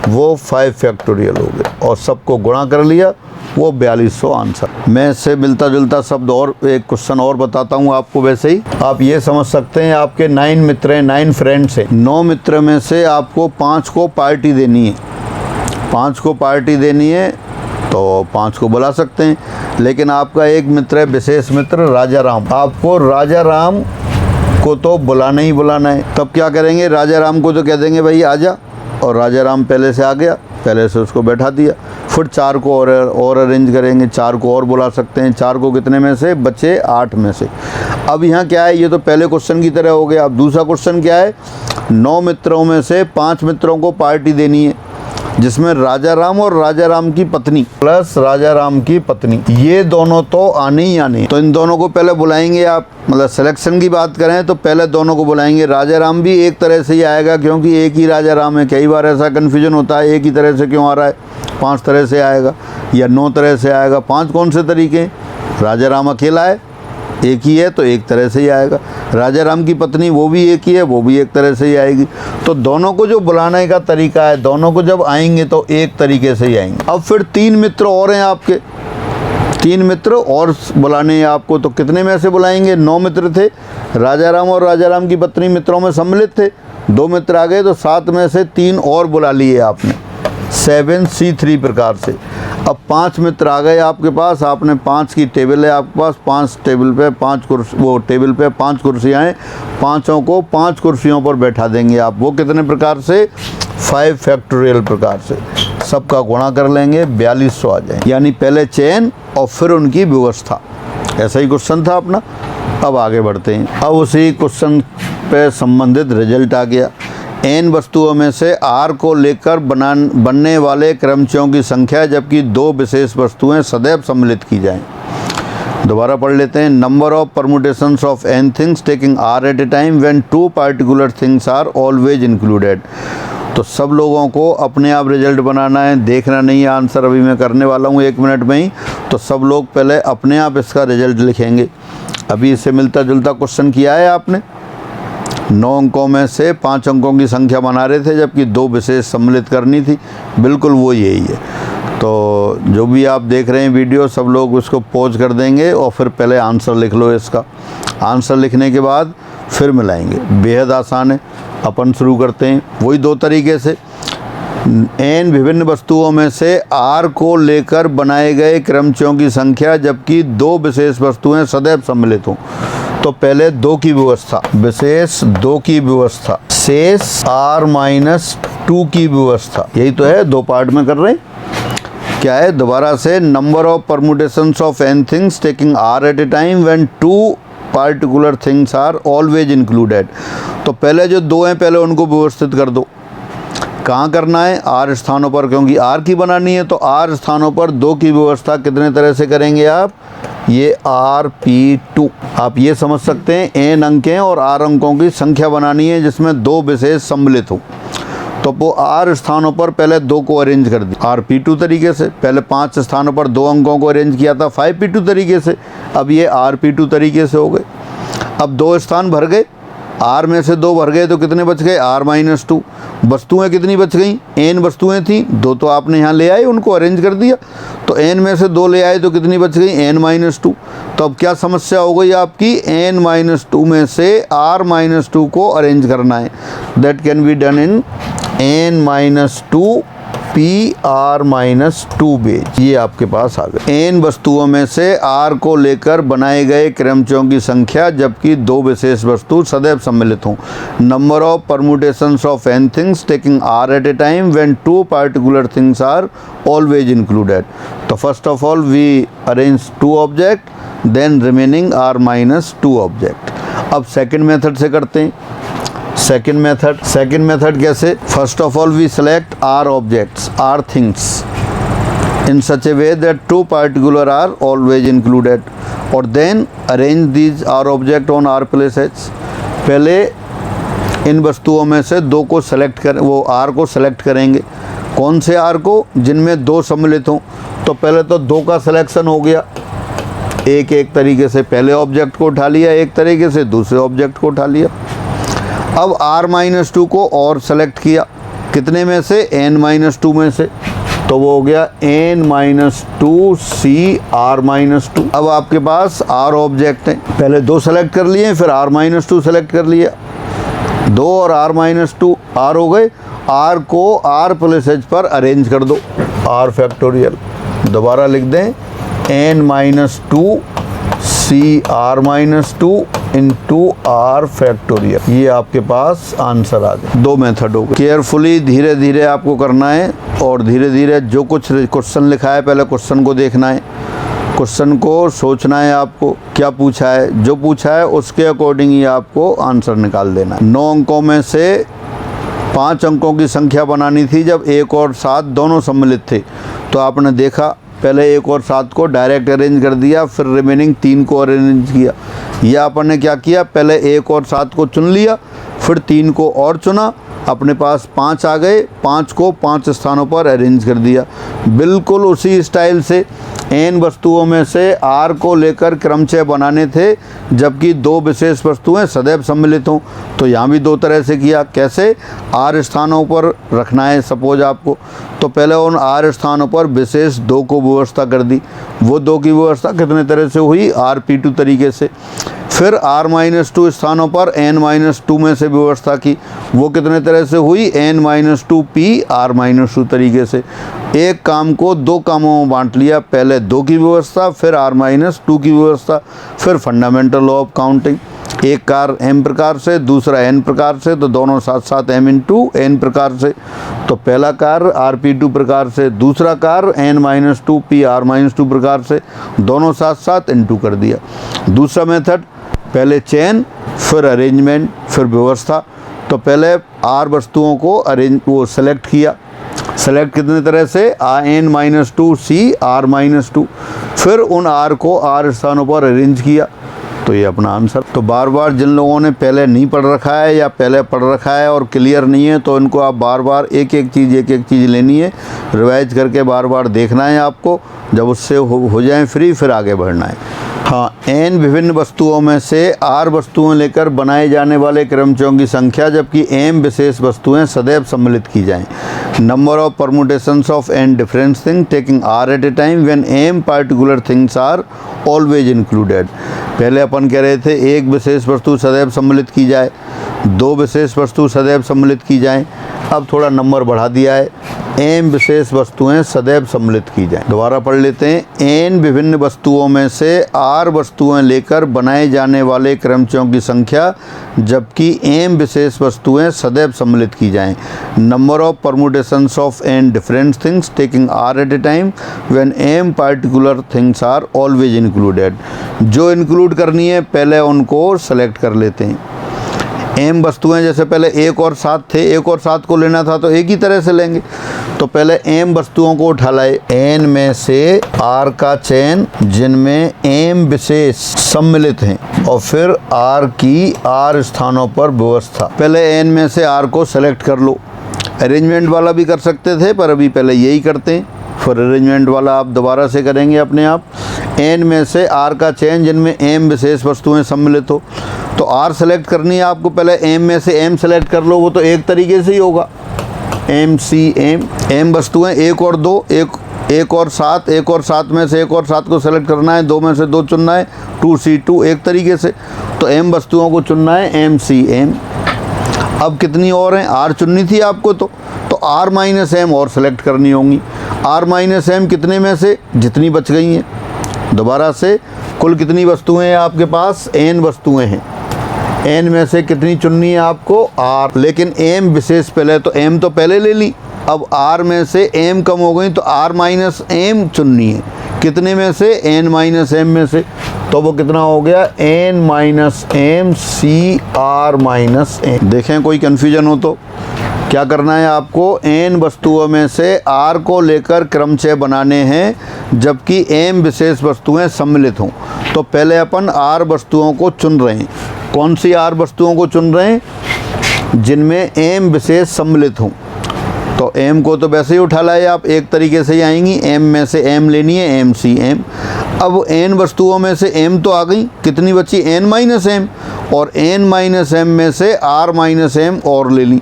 वो 5 फैक्टोरियल हो गए, और सबको गुणा कर लिया, वो 4200 आंसर। मैं इससे मिलता जुलता शब्द और एक क्वेश्चन और बताता हूँ आपको। वैसे ही आप ये समझ सकते हैं, आपके 9 मित्र हैं, 9 फ्रेंड्स हैं। 9 मित्र में से आपको 5 को पार्टी देनी है, 5 को पार्टी देनी है, तो 5 को बुला सकते हैं। लेकिन आपका एक मित्र है, विशेष मित्र राजा राम, आपको राजा राम को तो बुलाना ही बुलाना है। तब क्या करेंगे? राजा राम को तो कह देंगे भाई आजा, और राजा राम पहले से आ गया, पहले से उसको बैठा दिया। फिर 4 को और अरेंज करेंगे, 4 को और बुला सकते हैं। 4 को कितने में से? बचे 8 में से। अब यहाँ क्या है? ये तो पहले क्वेश्चन की तरह हो गया। अब दूसरा क्वेश्चन क्या है? 9 मित्रों में से 5 मित्रों को पार्टी देनी है, जिसमें राजा राम और राजा राम की पत्नी प्लस राजा राम की पत्नी, ये दोनों तो आने ही आने। तो इन दोनों को पहले बुलाएंगे आप, मतलब सिलेक्शन की बात करें तो पहले दोनों को बुलाएंगे। राजा राम भी एक तरह से ही आएगा, क्योंकि एक ही राजा राम है। कई बार ऐसा कन्फ्यूजन होता है, एक ही तरह से क्यों आ रहा है, 5 तरह से आएगा या 9 तरह से आएगा। 5 कौन से तरीके? राजा राम अकेला है, एक ही है, तो एक तरह से ही आएगा। राजा राम की पत्नी वो भी एक ही है, वो भी एक तरह से ही आएगी। तो दोनों को जो बुलाने का तरीका है, दोनों को जब आएंगे तो एक तरीके से ही आएंगे। अब फिर 3 मित्र और हैं आपके, 3 मित्र और बुलाने हैं आपको, तो कितने में से बुलाएंगे? 9 मित्र थे, राजा राम और राजा राम की पत्नी मित्रों में सम्मिलित थे, 2 मित्र आ गए, तो 7 में से 3 और बुला लिए आपने, 7C3 प्रकार से। अब 5 मित्र आ गए आपके पास, आपने 5 की टेबल है आपके पास, 5 टेबल पे 5 कुर्सी, वो टेबल पे 5 कुर्सियाँ हैं, 5 को 5 कुर्सियों पर बैठा देंगे आप। वो कितने प्रकार से? 5 फैक्टोरियल प्रकार से। सबका गुणा कर लेंगे, 4200 आ जाए। यानी पहले चयन और फिर उनकी व्यवस्था। ऐसा ही क्वेश्चन था अपना। अब आगे बढ़ते हैं। अब उसी क्वेश्चन पे संबंधित रिजल्ट आ गया। n वस्तुओं में से r को लेकर बनने वाले क्रमचयों की संख्या, जबकि 2 विशेष वस्तुएं सदैव सम्मिलित की जाएं। दोबारा पढ़ लेते हैं। Number of permutations of n things taking r at a time when 2 particular things are always included. तो सब लोगों को अपने आप रिजल्ट बनाना है, देखना नहीं है। आंसर अभी मैं करने वाला हूँ 1 मिनट में ही। तो सब लोग पहले अपने आप इसका रिजल्ट लिखेंगे। अभी इससे मिलता जुलता क्वेश्चन किया है आपने। 9 अंकों में से 5 अंकों की संख्या बना रहे थे, जबकि 2 विशेष सम्मिलित करनी थी। बिल्कुल वो यही है। तो जो भी आप देख रहे हैं वीडियो, सब लोग उसको पॉज कर देंगे और फिर पहले आंसर लिख लो। इसका आंसर लिखने के बाद फिर मिलाएंगे। बेहद आसान है। अपन शुरू करते हैं वही 2 तरीके से। n विभिन्न वस्तुओं में से r को लेकर बनाए गए क्रमचयों की संख्या, जबकि 2 विशेष वस्तुएं सदैव सम्मिलित हों। तो पहले 2 की व्यवस्था, विशेष 2 की व्यवस्था, शेष r-2 की व्यवस्था। यही तो है, 2 पार्ट में कर रहे हैं। क्या है दोबारा से, number of permutations of n things taking r at a time when 2 particular things are always included. तो पहले जो 2 हैं पहले उनको व्यवस्थित कर दो। कहाँ करना है? r स्थानों पर, क्योंकि r की बनानी है। तो r स्थानों पर 2 की व्यवस्था कितने तरह से करेंगे आप? ये rp2। आप ये समझ सकते हैं n अंक हैं और r अंकों की संख्या बनानी है जिसमें 2 विशेष सम्मिलित हो। तो वो r स्थानों पर पहले 2 को अरेंज कर दिया rp2 तरीके से। पहले 5 स्थानों पर 2 अंकों को अरेंज किया था 5p2 तरीके से। अब ये rp2 तरीके से हो गए। अब 2 स्थान भर गए, r में से 2 भर गए तो कितने बच गए? r-2। वस्तुएं कितनी बच गई? n वस्तुएं थी, 2 तो आपने यहाँ ले आए, उनको अरेंज कर दिया। तो n में से 2 ले आए तो कितनी बच गई? n-2। तो अब क्या समस्या हो गई आपकी? n-2 में से r-2 को अरेंज करना है। That can be done in n-2 PR-2 ways. ये आपके पास आ गए। n वस्तुओं में से r को लेकर बनाए गए क्रमचयों की संख्या, जबकि 2 विशेष वस्तु सदैव सम्मिलित हों। Number of permutations of n things taking r at a time when 2 particular things are always included. तो first of all we arrange 2 object, then remaining r-2 object. अब सेकेंड मेथड से करते हैं। सेकेंड मेथड कैसे? First of all we select r objects, r things in such a way that 2 particular are always included, और then arrange these r object on r places। पहले इन वस्तुओं में से 2 को सेलेक्ट कर, वो r को सेलेक्ट करेंगे। कौन से r को? जिनमें 2 सम्मिलित हों। तो पहले तो 2 का सिलेक्शन हो गया, एक तरीके से पहले ऑब्जेक्ट को उठा लिया, एक तरीके से दूसरे ऑब्जेक्ट को उठा लिया। अब r-2 को और सेलेक्ट किया, कितने में से? n-2 में से। तो वो हो गया n-2 c r-2। अब आपके पास r ऑब्जेक्ट हैं, पहले 2 सेलेक्ट कर लिए, फिर r-2 सेलेक्ट कर लिया। 2 और r-2 r हो गए। r को r प्लेसेज पर अरेंज कर दो, r फैक्टोरियल। दोबारा लिख दें n-2 c r-2 into r factorial. ये आपके पास आंसर आ गया। 2 मेथड हो गए। केयरफुली धीरे धीरे आपको करना है और धीरे धीरे जो कुछ क्वेश्चन लिखा है पहले क्वेश्चन को देखना है, क्वेश्चन को सोचना है आपको क्या पूछा है। जो पूछा है उसके अकॉर्डिंग ही आपको आंसर निकाल देना है। 9 अंकों में से 5 अंकों की संख्या बनानी थी जब 1 और 7 दोनों सम्मिलित थे। तो आपने देखा पहले 1 और 7 को डायरेक्ट अरेंज कर दिया, फिर रिमेनिंग 3 को अरेंज किया। यह अपन ने क्या किया? पहले 1 और 7 को चुन लिया, फिर 3 को और चुना, अपने पास 5 आ गए, 5 को 5 स्थानों पर अरेंज कर दिया। बिल्कुल उसी स्टाइल से n वस्तुओं में से r को लेकर क्रमचय बनाने थे, जबकि 2 विशेष वस्तुएं सदैव सम्मिलित हों। तो यहाँ भी 2 तरह से किया। कैसे? r स्थानों पर रखना है सपोज आपको, तो पहले उन r स्थानों पर विशेष 2 को व्यवस्था कर दी। वो 2 की व्यवस्था कितने तरह से हुई? rp2 तरीके से। फिर r-2 स्थानों पर n-2 में से व्यवस्था की, वो कितने तरह से हुई? n-2 p r-2 तरीके से। एक काम को 2 कामों में बांट लिया, पहले 2 की व्यवस्था, फिर r-2 की व्यवस्था, फिर फंडामेंटल लॉ ऑफ काउंटिंग। एक कार m प्रकार से, दूसरा n प्रकार से, तो दोनों साथ साथ m इंटू n प्रकार से। तो पहला कार rp2 प्रकार से, दूसरा कार n-2 p r-2 प्रकार से, दोनों साथ साथ इंटू कर दिया। दूसरा मेथड, पहले चेन, फिर अरेंजमेंट, फिर व्यवस्था। तो पहले r वस्तुओं को सेलेक्ट किया। सेलेक्ट कितने तरह से? n-2 c r-2। फिर उन r को r स्थानों पर अरेंज किया। तो ये अपना आंसर। तो बार बार जिन लोगों ने पहले नहीं पढ़ रखा है या पहले पढ़ रखा है और क्लियर नहीं है, तो इनको आप बार बार एक एक चीज़ लेनी है, रिवाइज करके बार बार देखना है आपको। जब उससे हो जाए फ्री, फिर आगे बढ़ना है। हाँ, n विभिन्न वस्तुओं में से r वस्तुएं लेकर बनाए जाने वाले क्रमचयों की संख्या, जबकि m विशेष वस्तुएं सदैव सम्मिलित की जाएं। Number of permutations of n different thing taking r at a time when m particular things are always included. पहले अपन कह रहे थे एक विशेष वस्तु सदैव सम्मिलित की जाए, दो विशेष वस्तु सदैव सम्मिलित की जाएं। अब थोड़ा नंबर बढ़ा दिया है, m विशेष वस्तुएं सदैव सम्मिलित की जाएं। दोबारा पढ़ लेते हैं। n विभिन्न वस्तुओं में से r वस्तुएं लेकर बनाए जाने वाले क्रमचयों की संख्या, जबकि m विशेष वस्तुएं सदैव सम्मिलित की जाएं। Number of permutations of n different things taking r at a time when m particular things are always included. जो इंक्लूड करनी है पहले उनको सेलेक्ट कर लेते हैं। m वस्तुएं जैसे पहले 1 और 7 थे, 1 और 7 को लेना था तो एक ही तरह से लेंगे। तो पहले m वस्तुओं को उठा लाए, n में से r का चयन जिनमें m विशेष सम्मिलित हैं, और फिर r की r स्थानों पर व्यवस्था। पहले n में से r को सेलेक्ट कर लो। अरेंजमेंट वाला भी कर सकते थे, पर अभी पहले यही करते हैं, फिर अरेंजमेंट वाला आप दोबारा से करेंगे अपने आप। n में से r का चयन जिनमें m विशेष वस्तुएं सम्मिलित हो। तो r सेलेक्ट करनी है आपको, पहले m में से m सेलेक्ट कर लो, वो तो एक तरीके से ही होगा, m c m वस्तुएं 1 और 2, 1 और 7, 1 और 7 में से 1 और 7 को सेलेक्ट करना है, 2 में से 2 चुनना है, 2c2 एक तरीके से। तो m वस्तुओं को चुनना है m c m। अब कितनी और हैं, r चुननी थी आपको, तो r माइनस m और सेलेक्ट करनी होंगी। r माइनस m कितने में से, जितनी बच गई हैं। दोबारा से, कुल कितनी वस्तुएं हैं आपके पास, n वस्तुएं हैं। n में से कितनी चुननी है आपको, r, लेकिन m विशेष पहले, तो m तो पहले ले ली, अब r में से m कम हो गई तो r माइनस m चुननी है। कितने में से, n माइनस m में से। तो वो कितना हो गया, n minus m c r minus m। देखें कोई कन्फ्यूजन हो तो क्या करना है आपको, n वस्तुओं में से r को लेकर क्रमचय बनाने हैं, जबकि m विशेष वस्तुएं सम्मिलित हों। तो पहले अपन r वस्तुओं को चुन रहे हैं। कौन सी r वस्तुओं को चुन रहे हैं, जिनमें m विशेष सम्मिलित हों। तो m को तो वैसे ही उठा लाए आप, एक तरीके से ही आएंगी। m में से m लेनी है, m c m। अब n वस्तुओं में से m तो आ गई, कितनी बची, n माइनस m, और n माइनस m में से r माइनस m और ले ली।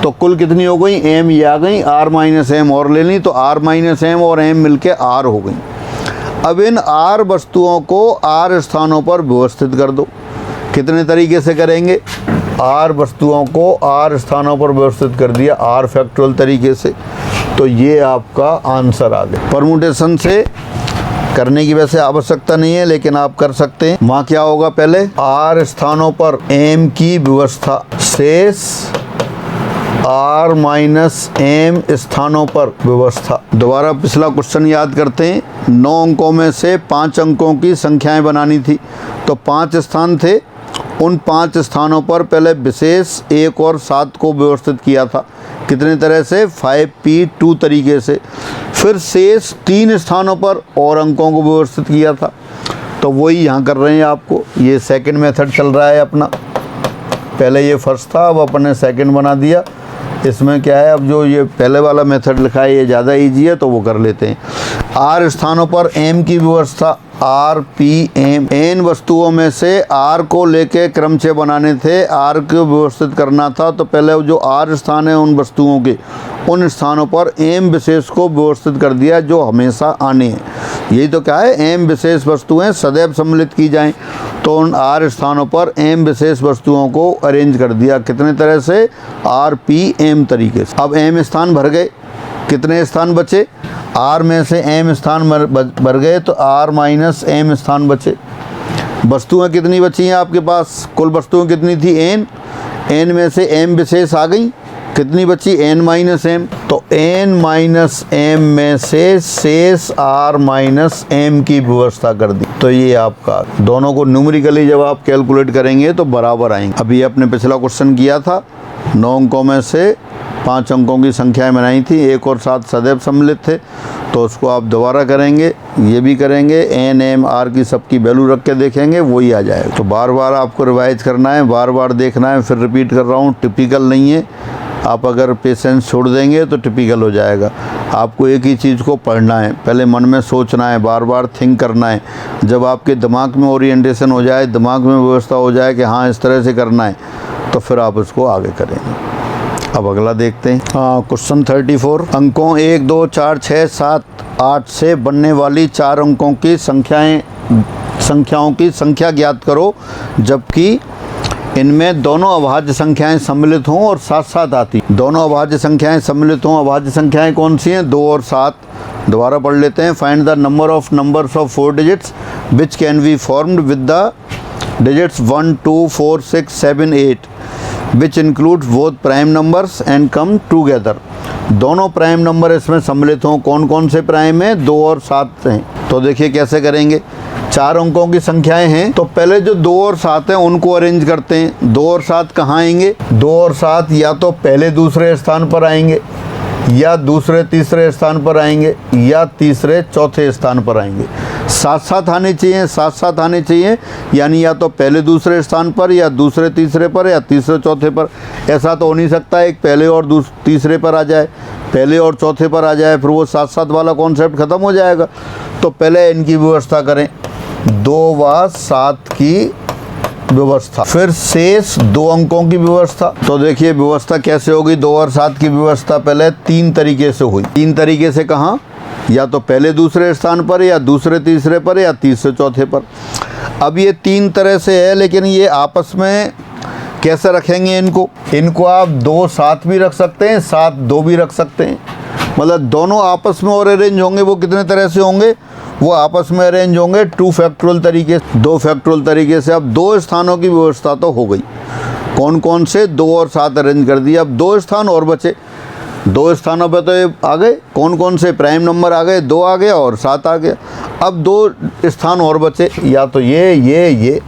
तो कुल कितनी हो गई, m ये आ गई, r माइनस m और ले ली, तो r माइनस m और m मिलके r हो गई। अब इन r वस्तुओं को r स्थानों पर व्यवस्थित कर दो। कितने तरीके से करेंगे, r वस्तुओं को r स्थानों पर व्यवस्थित कर दिया, r फैक्टोरियल तरीके से। तो ये आपका आंसर आ गया। परमुटेशन से करने की वैसे आवश्यकता नहीं है, लेकिन आप कर सकते हैं। वहाँ क्या होगा, पहले r स्थानों पर m की व्यवस्था, शेष r माइनस m स्थानों पर व्यवस्था। दोबारा पिछला क्वेश्चन याद करते हैं। 9 अंकों में से 5 अंकों की संख्याएं बनानी थी, तो 5 स्थान थे। उन 5 स्थानों पर पहले विशेष 1 और 7 को व्यवस्थित किया था। कितने तरह से, 5p2 तरीके से। फिर शेष 3 स्थानों पर और अंकों को व्यवस्थित किया था। तो वही यहाँ कर रहे हैं आपको। ये सेकंड मेथड चल रहा है अपना। पहले ये फर्स्ट था, अब अपन ने सेकंड बना दिया। इसमें क्या है, अब जो ये पहले वाला मेथड लिखा है ये ज़्यादा इजी है, तो वो कर लेते हैं। r स्थानों पर m की व्यवस्था, r p m। n वस्तुओं में से r को लेके क्रमचय बनाने थे, r को व्यवस्थित करना था। तो पहले जो r स्थान है उन वस्तुओं के, उन स्थानों पर m विशेष को व्यवस्थित कर दिया, जो हमेशा आने हैं। यही तो क्या है, m विशेष वस्तुएं सदैव सम्मिलित की जाएं। तो उन r स्थानों पर m विशेष वस्तुओं को अरेंज कर दिया। कितने तरह से, r p m तरीके से। अब m स्थान भर गए, कितने स्थान बचे, r में से m स्थान भर गए, तो r माइनस m स्थान बचे। वस्तुएं कितनी बची हैं आपके पास, कुल वस्तुएं कितनी थी, n में से m विशेष आ गई, कितनी बची, n माइनस m। तो n माइनस m में से शेष r माइनस m की व्यवस्था कर दी। तो ये आपका, दोनों को न्यूमेरिकली जब आप कैलकुलेट करेंगे तो बराबर आएंगे। अभी आपने पिछला क्वेश्चन किया था, 9 अंकों में से 5 अंकों की संख्याएं बनाई थी, 1 और 7 सदैव सम्मिलित थे, तो उसको आप दोबारा करेंगे, ये भी करेंगे, एन एम आर की सबकी वैल्यू रख के देखेंगे, वही आ जाएगा। तो बार बार आपको रिवाइज करना है, बार बार देखना है। फिर रिपीट कर रहा हूँ, टिपिकल नहीं है। आप अगर पेशेंस छोड़ देंगे तो टिपिकल हो जाएगा। आपको एक ही चीज़ को पढ़ना है, पहले मन में सोचना है, बार बार थिंक करना है। जब आपके दिमाग में ओरिएंटेशन हो जाए, दिमाग में व्यवस्था हो जाए कि हाँ इस तरह से करना है, तो फिर आप उसको आगे करेंगे। अब अगला देखते हैं। क्वेश्चन 34। अंकों 1, 2, 4, 6, 7, 8 से बनने वाली 4 अंकों की संख्याओं की संख्या ज्ञात करो जबकि इनमें दोनों अभाज्य संख्याएं सम्मिलित हों और साथ साथ आती। दोनों अभाज्य संख्याएं सम्मिलित हों। अभाज्य संख्याएं कौन सी हैं? 2 और 7। दोबारा पढ़ लेते हैं। Find the number of numbers of 4 digits which can be formed with the digits 1, 2, 4, 6, 7, 8 which include both prime numbers and come together. दोनों प्राइम नंबर इसमें सम्मिलित हों। कौन कौन से प्राइम हैं? 2 और 7 हैं। तो देखिए कैसे करेंगे। 4 अंकों की संख्याएं हैं, तो पहले जो 2 और 7 हैं उनको अरेंज करते हैं। 2 और 7 कहाँ आएंगे? 2 और 7 या तो पहले दूसरे स्थान पर आएंगे, या दूसरे तीसरे स्थान पर आएंगे, या तीसरे चौथे स्थान पर आएंगे। साथ साथ आने चाहिए, साथ साथ आने चाहिए, यानी या तो पहले दूसरे स्थान पर, या दूसरे तीसरे पर, या तीसरे चौथे पर। ऐसा तो हो नहीं सकता एक पहले और तीसरे पर आ जाए, पहले और चौथे पर आ जाए, फिर वो साथ साथ वाला कॉन्सेप्ट ख़त्म हो जाएगा। तो पहले इनकी व्यवस्था करें, 2 व 7 की व्यवस्था, फिर शेष 2 अंकों की व्यवस्था। तो देखिए व्यवस्था कैसे होगी। 2 और 7 की व्यवस्था पहले 3 तरीके से हुई। 3 तरीके से कहाँ? या तो पहले दूसरे स्थान पर, या दूसरे तीसरे पर, या तीसरे चौथे पर। अब ये 3 तरह से है, लेकिन ये आपस में कैसे रखेंगे इनको आप 2, 7 भी रख सकते हैं, 7, 2 भी रख सकते हैं। मतलब दोनों आपस में और अरेंज होंगे। वो कितने तरह से होंगे? वो आपस में अरेंज होंगे 2 फैक्टोरियल तरीके, 2 फैक्टोरियल तरीके से। अब 2 स्थानों की व्यवस्था तो हो गई। कौन कौन से? 2 और 7 अरेंज कर दिया। अब 2 स्थान और बचे। 2 स्थानों पे तो ये आ गए। कौन कौन से? प्राइम नंबर आ गए, 2 आ गया और 7 आ गया। अब 2 स्थान और बचे, या तो ये।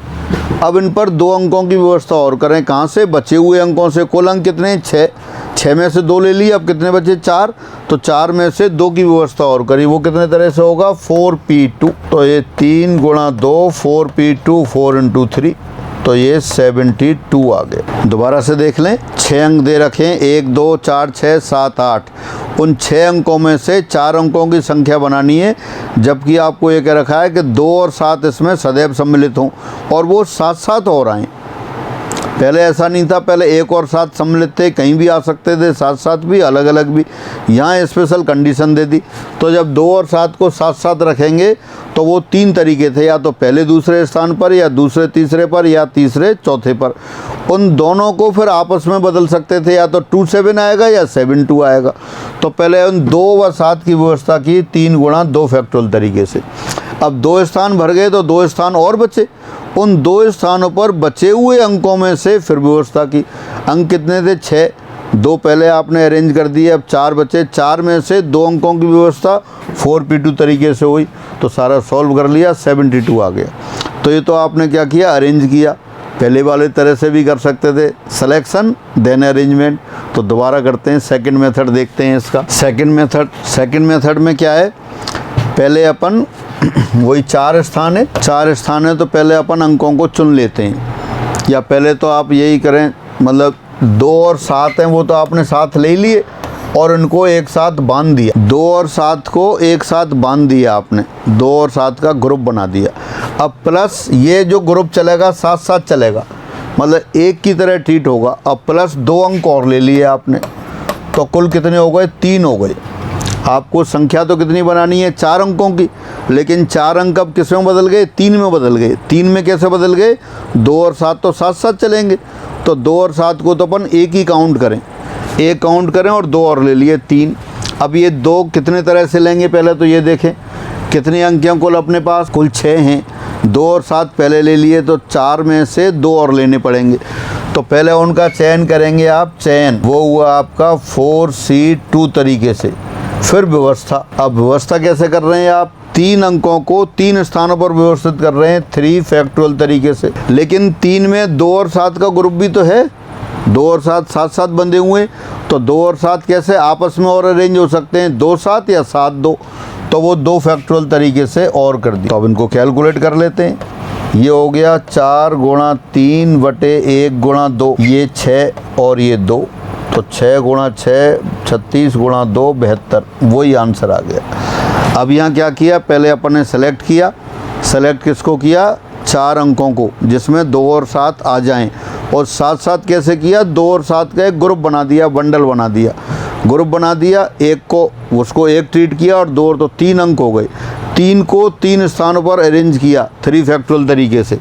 अब इन पर 2 अंकों की व्यवस्था और करें। कहाँ से? बचे हुए अंकों से। कुल अंक कितने? 6 में से 2 ले लिए। अब कितने बचे? 4। तो 4 में से 2 की व्यवस्था और करी। वो कितने तरह से होगा? 4p2। तो ये 3 × 2 4p2, 4 × 3, तो ये 72 आ गए। दोबारा से देख लें। 6 अंक दे रखें, 1, 2, 4, 6, 7, 8। उन 6 अंकों में से 4 अंकों की संख्या बनानी है, जबकि आपको ये कह रखा है कि 2 और 7 इसमें सदैव सम्मिलित हों, और वो साथ साथ और आएँ। पहले ऐसा नहीं था। पहले 1 और 7 सम्मिलित थे, कहीं भी आ सकते थे, साथ साथ भी, अलग अलग भी। यहाँ स्पेशल कंडीशन दे दी। तो जब 2 और 7 को साथ साथ रखेंगे तो वो 3 तरीके थे, या तो पहले दूसरे स्थान पर, या दूसरे तीसरे पर, या तीसरे चौथे पर। उन दोनों को फिर आपस में बदल सकते थे, या तो 2, 7 आएगा, या 7, 2 आएगा। तो पहले उन 2 व 7 की व्यवस्था की 3 × 2 फैक्टोरियल तरीके से। अब 2 स्थान भर गए तो 2 स्थान और बचे। उन 2 स्थानों पर बचे हुए अंकों में से फिर व्यवस्था की। अंक कितने थे? 6। 2 पहले आपने अरेंज कर दिए, अब 4 बचे। 4 में से 2 अंकों की व्यवस्था 4p2 तरीके से हुई। तो सारा सॉल्व कर लिया, 72 आ गया। तो ये तो आपने क्या किया? अरेंज किया। पहले वाले तरह से भी कर सकते थे, सिलेक्शन देन अरेंजमेंट। तो दोबारा करते हैं, सेकंड मेथड देखते हैं इसका। सेकंड मेथड में क्या है? पहले अपन वही 4 स्थान है, 4 स्थान है, तो पहले अपन अंकों को चुन लेते हैं। या पहले तो आप यही करें, मतलब 2 और 7 हैं, वो तो आपने साथ ले लिए और उनको एक साथ बांध दिया। 2 और 7 को एक साथ बांध दिया आपने, 2 और 7 का ग्रुप बना दिया। अब प्लस ये जो ग्रुप चलेगा साथ साथ चलेगा, मतलब एक की तरह ट्रीट होगा। अब प्लस 2 अंक और ले लिए आपने, तो कुल कितने हो गए? 3 हो गए। आपको संख्या तो कितनी बनानी है? 4 अंकों की, लेकिन 4 अंक अब किस में बदल गए? 3 में बदल गए। 3 में कैसे बदल गए? 2 और 7 तो साथ साथ चलेंगे, तो 2 और 7 को तो अपन एक ही काउंट करें, एक काउंट करें और 2 और ले लिए, 3। अब ये 2 कितने तरह से लेंगे? पहले तो ये देखें कितने अंक हैं कुल अपने पास? कुल 6 हैं। 2 और 7 पहले ले लिए, तो 4 में से 2 और लेने पड़ेंगे। तो पहले उनका चयन करेंगे आप। चयन वो हुआ आपका 4c2 तरीके से। फिर व्यवस्था। अब व्यवस्था कैसे कर रहे हैं आप? 3 अंकों को 3 स्थानों पर व्यवस्थित कर रहे हैं 3 फैक्टोरियल तरीके से। लेकिन 3 में 2 और 7 का ग्रुप भी तो है, 2 और 7 साथ साथ बंधे हुए, तो 2 और 7 कैसे आपस में और अरेंज हो सकते हैं, 2 7 या 7 2, तो वो 2 फैक्टोरियल तरीके से और कर दिया। तो अब इनको कैलकुलेट कर लेते हैं। ये हो गया 4 गुणा 3 बटे 1 गुणा 2, ये 6 और ये 2, तो 6 गुणा 6 36 गुणा 2 72, वही आंसर आ गया। अब यहाँ क्या किया, पहले अपन ने सेलेक्ट किया, सेलेक्ट किसको किया, 4 अंकों को जिसमें 2 और 7 आ जाएं, और साथ साथ कैसे किया, 2 और 7 का एक ग्रुप बना दिया, बंडल बना दिया, ग्रुप बना दिया, एक को उसको एक ट्रीट किया और 2 और तो 3 अंक हो गए, 3 को 3 स्थानों पर अरेंज किया 3 फैक्टोरियल तरीके से,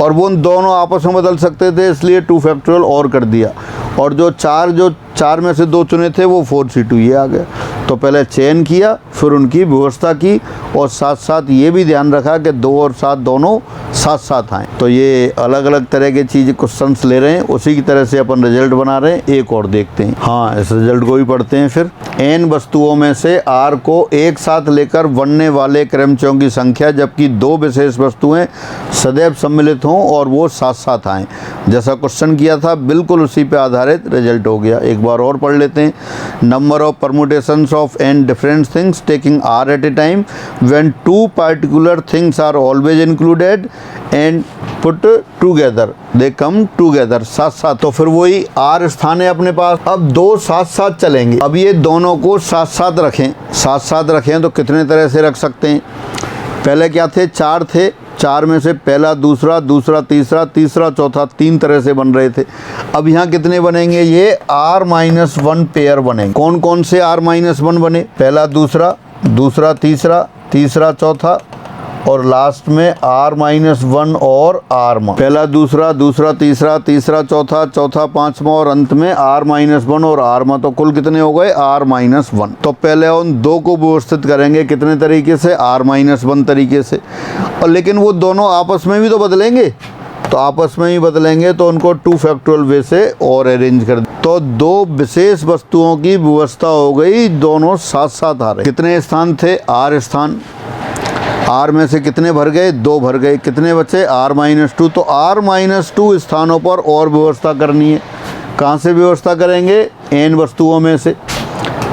और वो उन दोनों आपस में बदल सकते थे इसलिए 2 फैक्टोरियल और कर दिया, और जो 4 में से 2 चुने थे वो 4c2 ये आ गया। तो पहले चयन किया, फिर उनकी व्यवस्था की, और साथ साथ ये भी ध्यान रखा कि 2 और 7 दोनों साथ साथ आएँ। तो ये अलग अलग तरह के चीज़ क्वेश्चंस ले रहे हैं, उसी की तरह से अपन रिजल्ट बना रहे हैं। एक और देखते हैं, हाँ इस रिजल्ट को भी पढ़ते हैं फिर। n वस्तुओं में से r को एक साथ लेकर बनने वाले क्रमचयों की संख्या, जबकि 2 विशेष वस्तुएं सदैव सम्मिलित हों और वो साथ साथ आएँ। जैसा क्वेश्चन किया था बिल्कुल उसी पे आधारित रिजल्ट हो गया। एक बार और पढ़ लेते हैं। Number of permutations of n different things taking r at a time when 2 particular things are always included and put together they come together, साथ साथ। तो फिर वही r स्थान है अपने पास। अब 2 साथ साथ चलेंगे, अब ये दोनों को साथ साथ रखें, साथ साथ रखें तो कितने तरह से रख सकते हैं। पहले क्या थे, 4 थे, 4 में से पहला दूसरा, दूसरा तीसरा, तीसरा चौथा, 3 तरह से बन रहे थे। अब यहाँ कितने बनेंगे, ये r-1 पेयर बनेंगे। कौन कौन से r-1 बने, पहला दूसरा, दूसरा तीसरा, तीसरा चौथा, और लास्ट में r-1 और r, पहला दूसरा, दूसरा तीसरा, तीसरा चौथा, चौथा पांचवा, और अंत में r-1 और r, तो कुल कितने हो गए, r-1। तो पहले उन 2 को व्यवस्थित करेंगे कितने तरीके से, r-1 तरीके से, और लेकिन वो दोनों आपस में भी तो बदलेंगे, तो आपस में ही बदलेंगे तो उनको 2 फैक्टोरियल वे से और अरेंज कर दें। तो 2 विशेष वस्तुओं की व्यवस्था हो गई, दोनों साथ साथ आ रहे। कितने स्थान थे, r स्थान, r में से कितने भर गए, 2 भर गए, कितने बचे, r-2, तो r-2 स्थानों पर और व्यवस्था करनी है। कहाँ से व्यवस्था करेंगे, n वस्तुओं में से,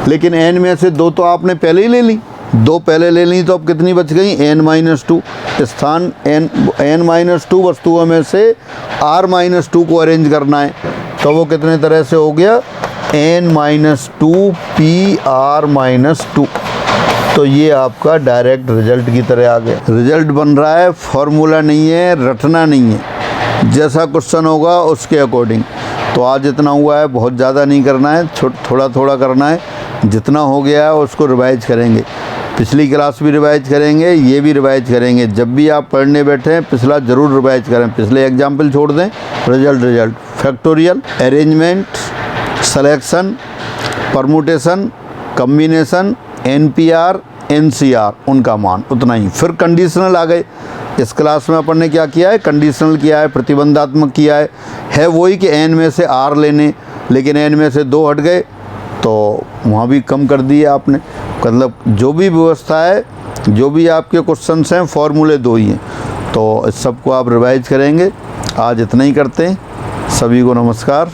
लेकिन n में से 2 तो आपने पहले ही ले ली, 2 पहले ले ली, तो अब कितनी बच गई, n-2 स्थान, n-2 वस्तुओं में से r-2 को अरेंज करना है, तो वो कितने तरह से हो गया, n-2 p-r-2। तो ये आपका डायरेक्ट रिजल्ट की तरह आ गया। रिजल्ट बन रहा है, फॉर्मूला नहीं है, रटना नहीं है, जैसा क्वेश्चन होगा उसके अकॉर्डिंग। तो आज इतना हुआ है, बहुत ज़्यादा नहीं करना है, थोड़ा थोड़ा करना है, जितना हो गया है उसको रिवाइज करेंगे। पिछली क्लास भी रिवाइज करेंगे, ये भी रिवाइज करेंगे। जब भी आप पढ़ने बैठें पिछला ज़रूर रिवाइज करें, पिछले एग्जाम्पल छोड़ दें। Result factorial, arrangement, selection, permutation, combination, NPR, NCR, उनका मान उतना ही। फिर कंडीशनल आ गए। इस क्लास में अपन ने क्या किया है, कंडीशनल किया है, प्रतिबंधात्मक किया है वही कि n में से r लेने, लेकिन n में से 2 हट गए तो वहाँ भी कम कर दिए आपने। मतलब जो भी व्यवस्था है, जो भी आपके क्वेश्चंस हैं, फॉर्मूले 2 ही हैं। तो इस सबको आप रिवाइज करेंगे। आज इतना ही करते हैं। सभी को नमस्कार।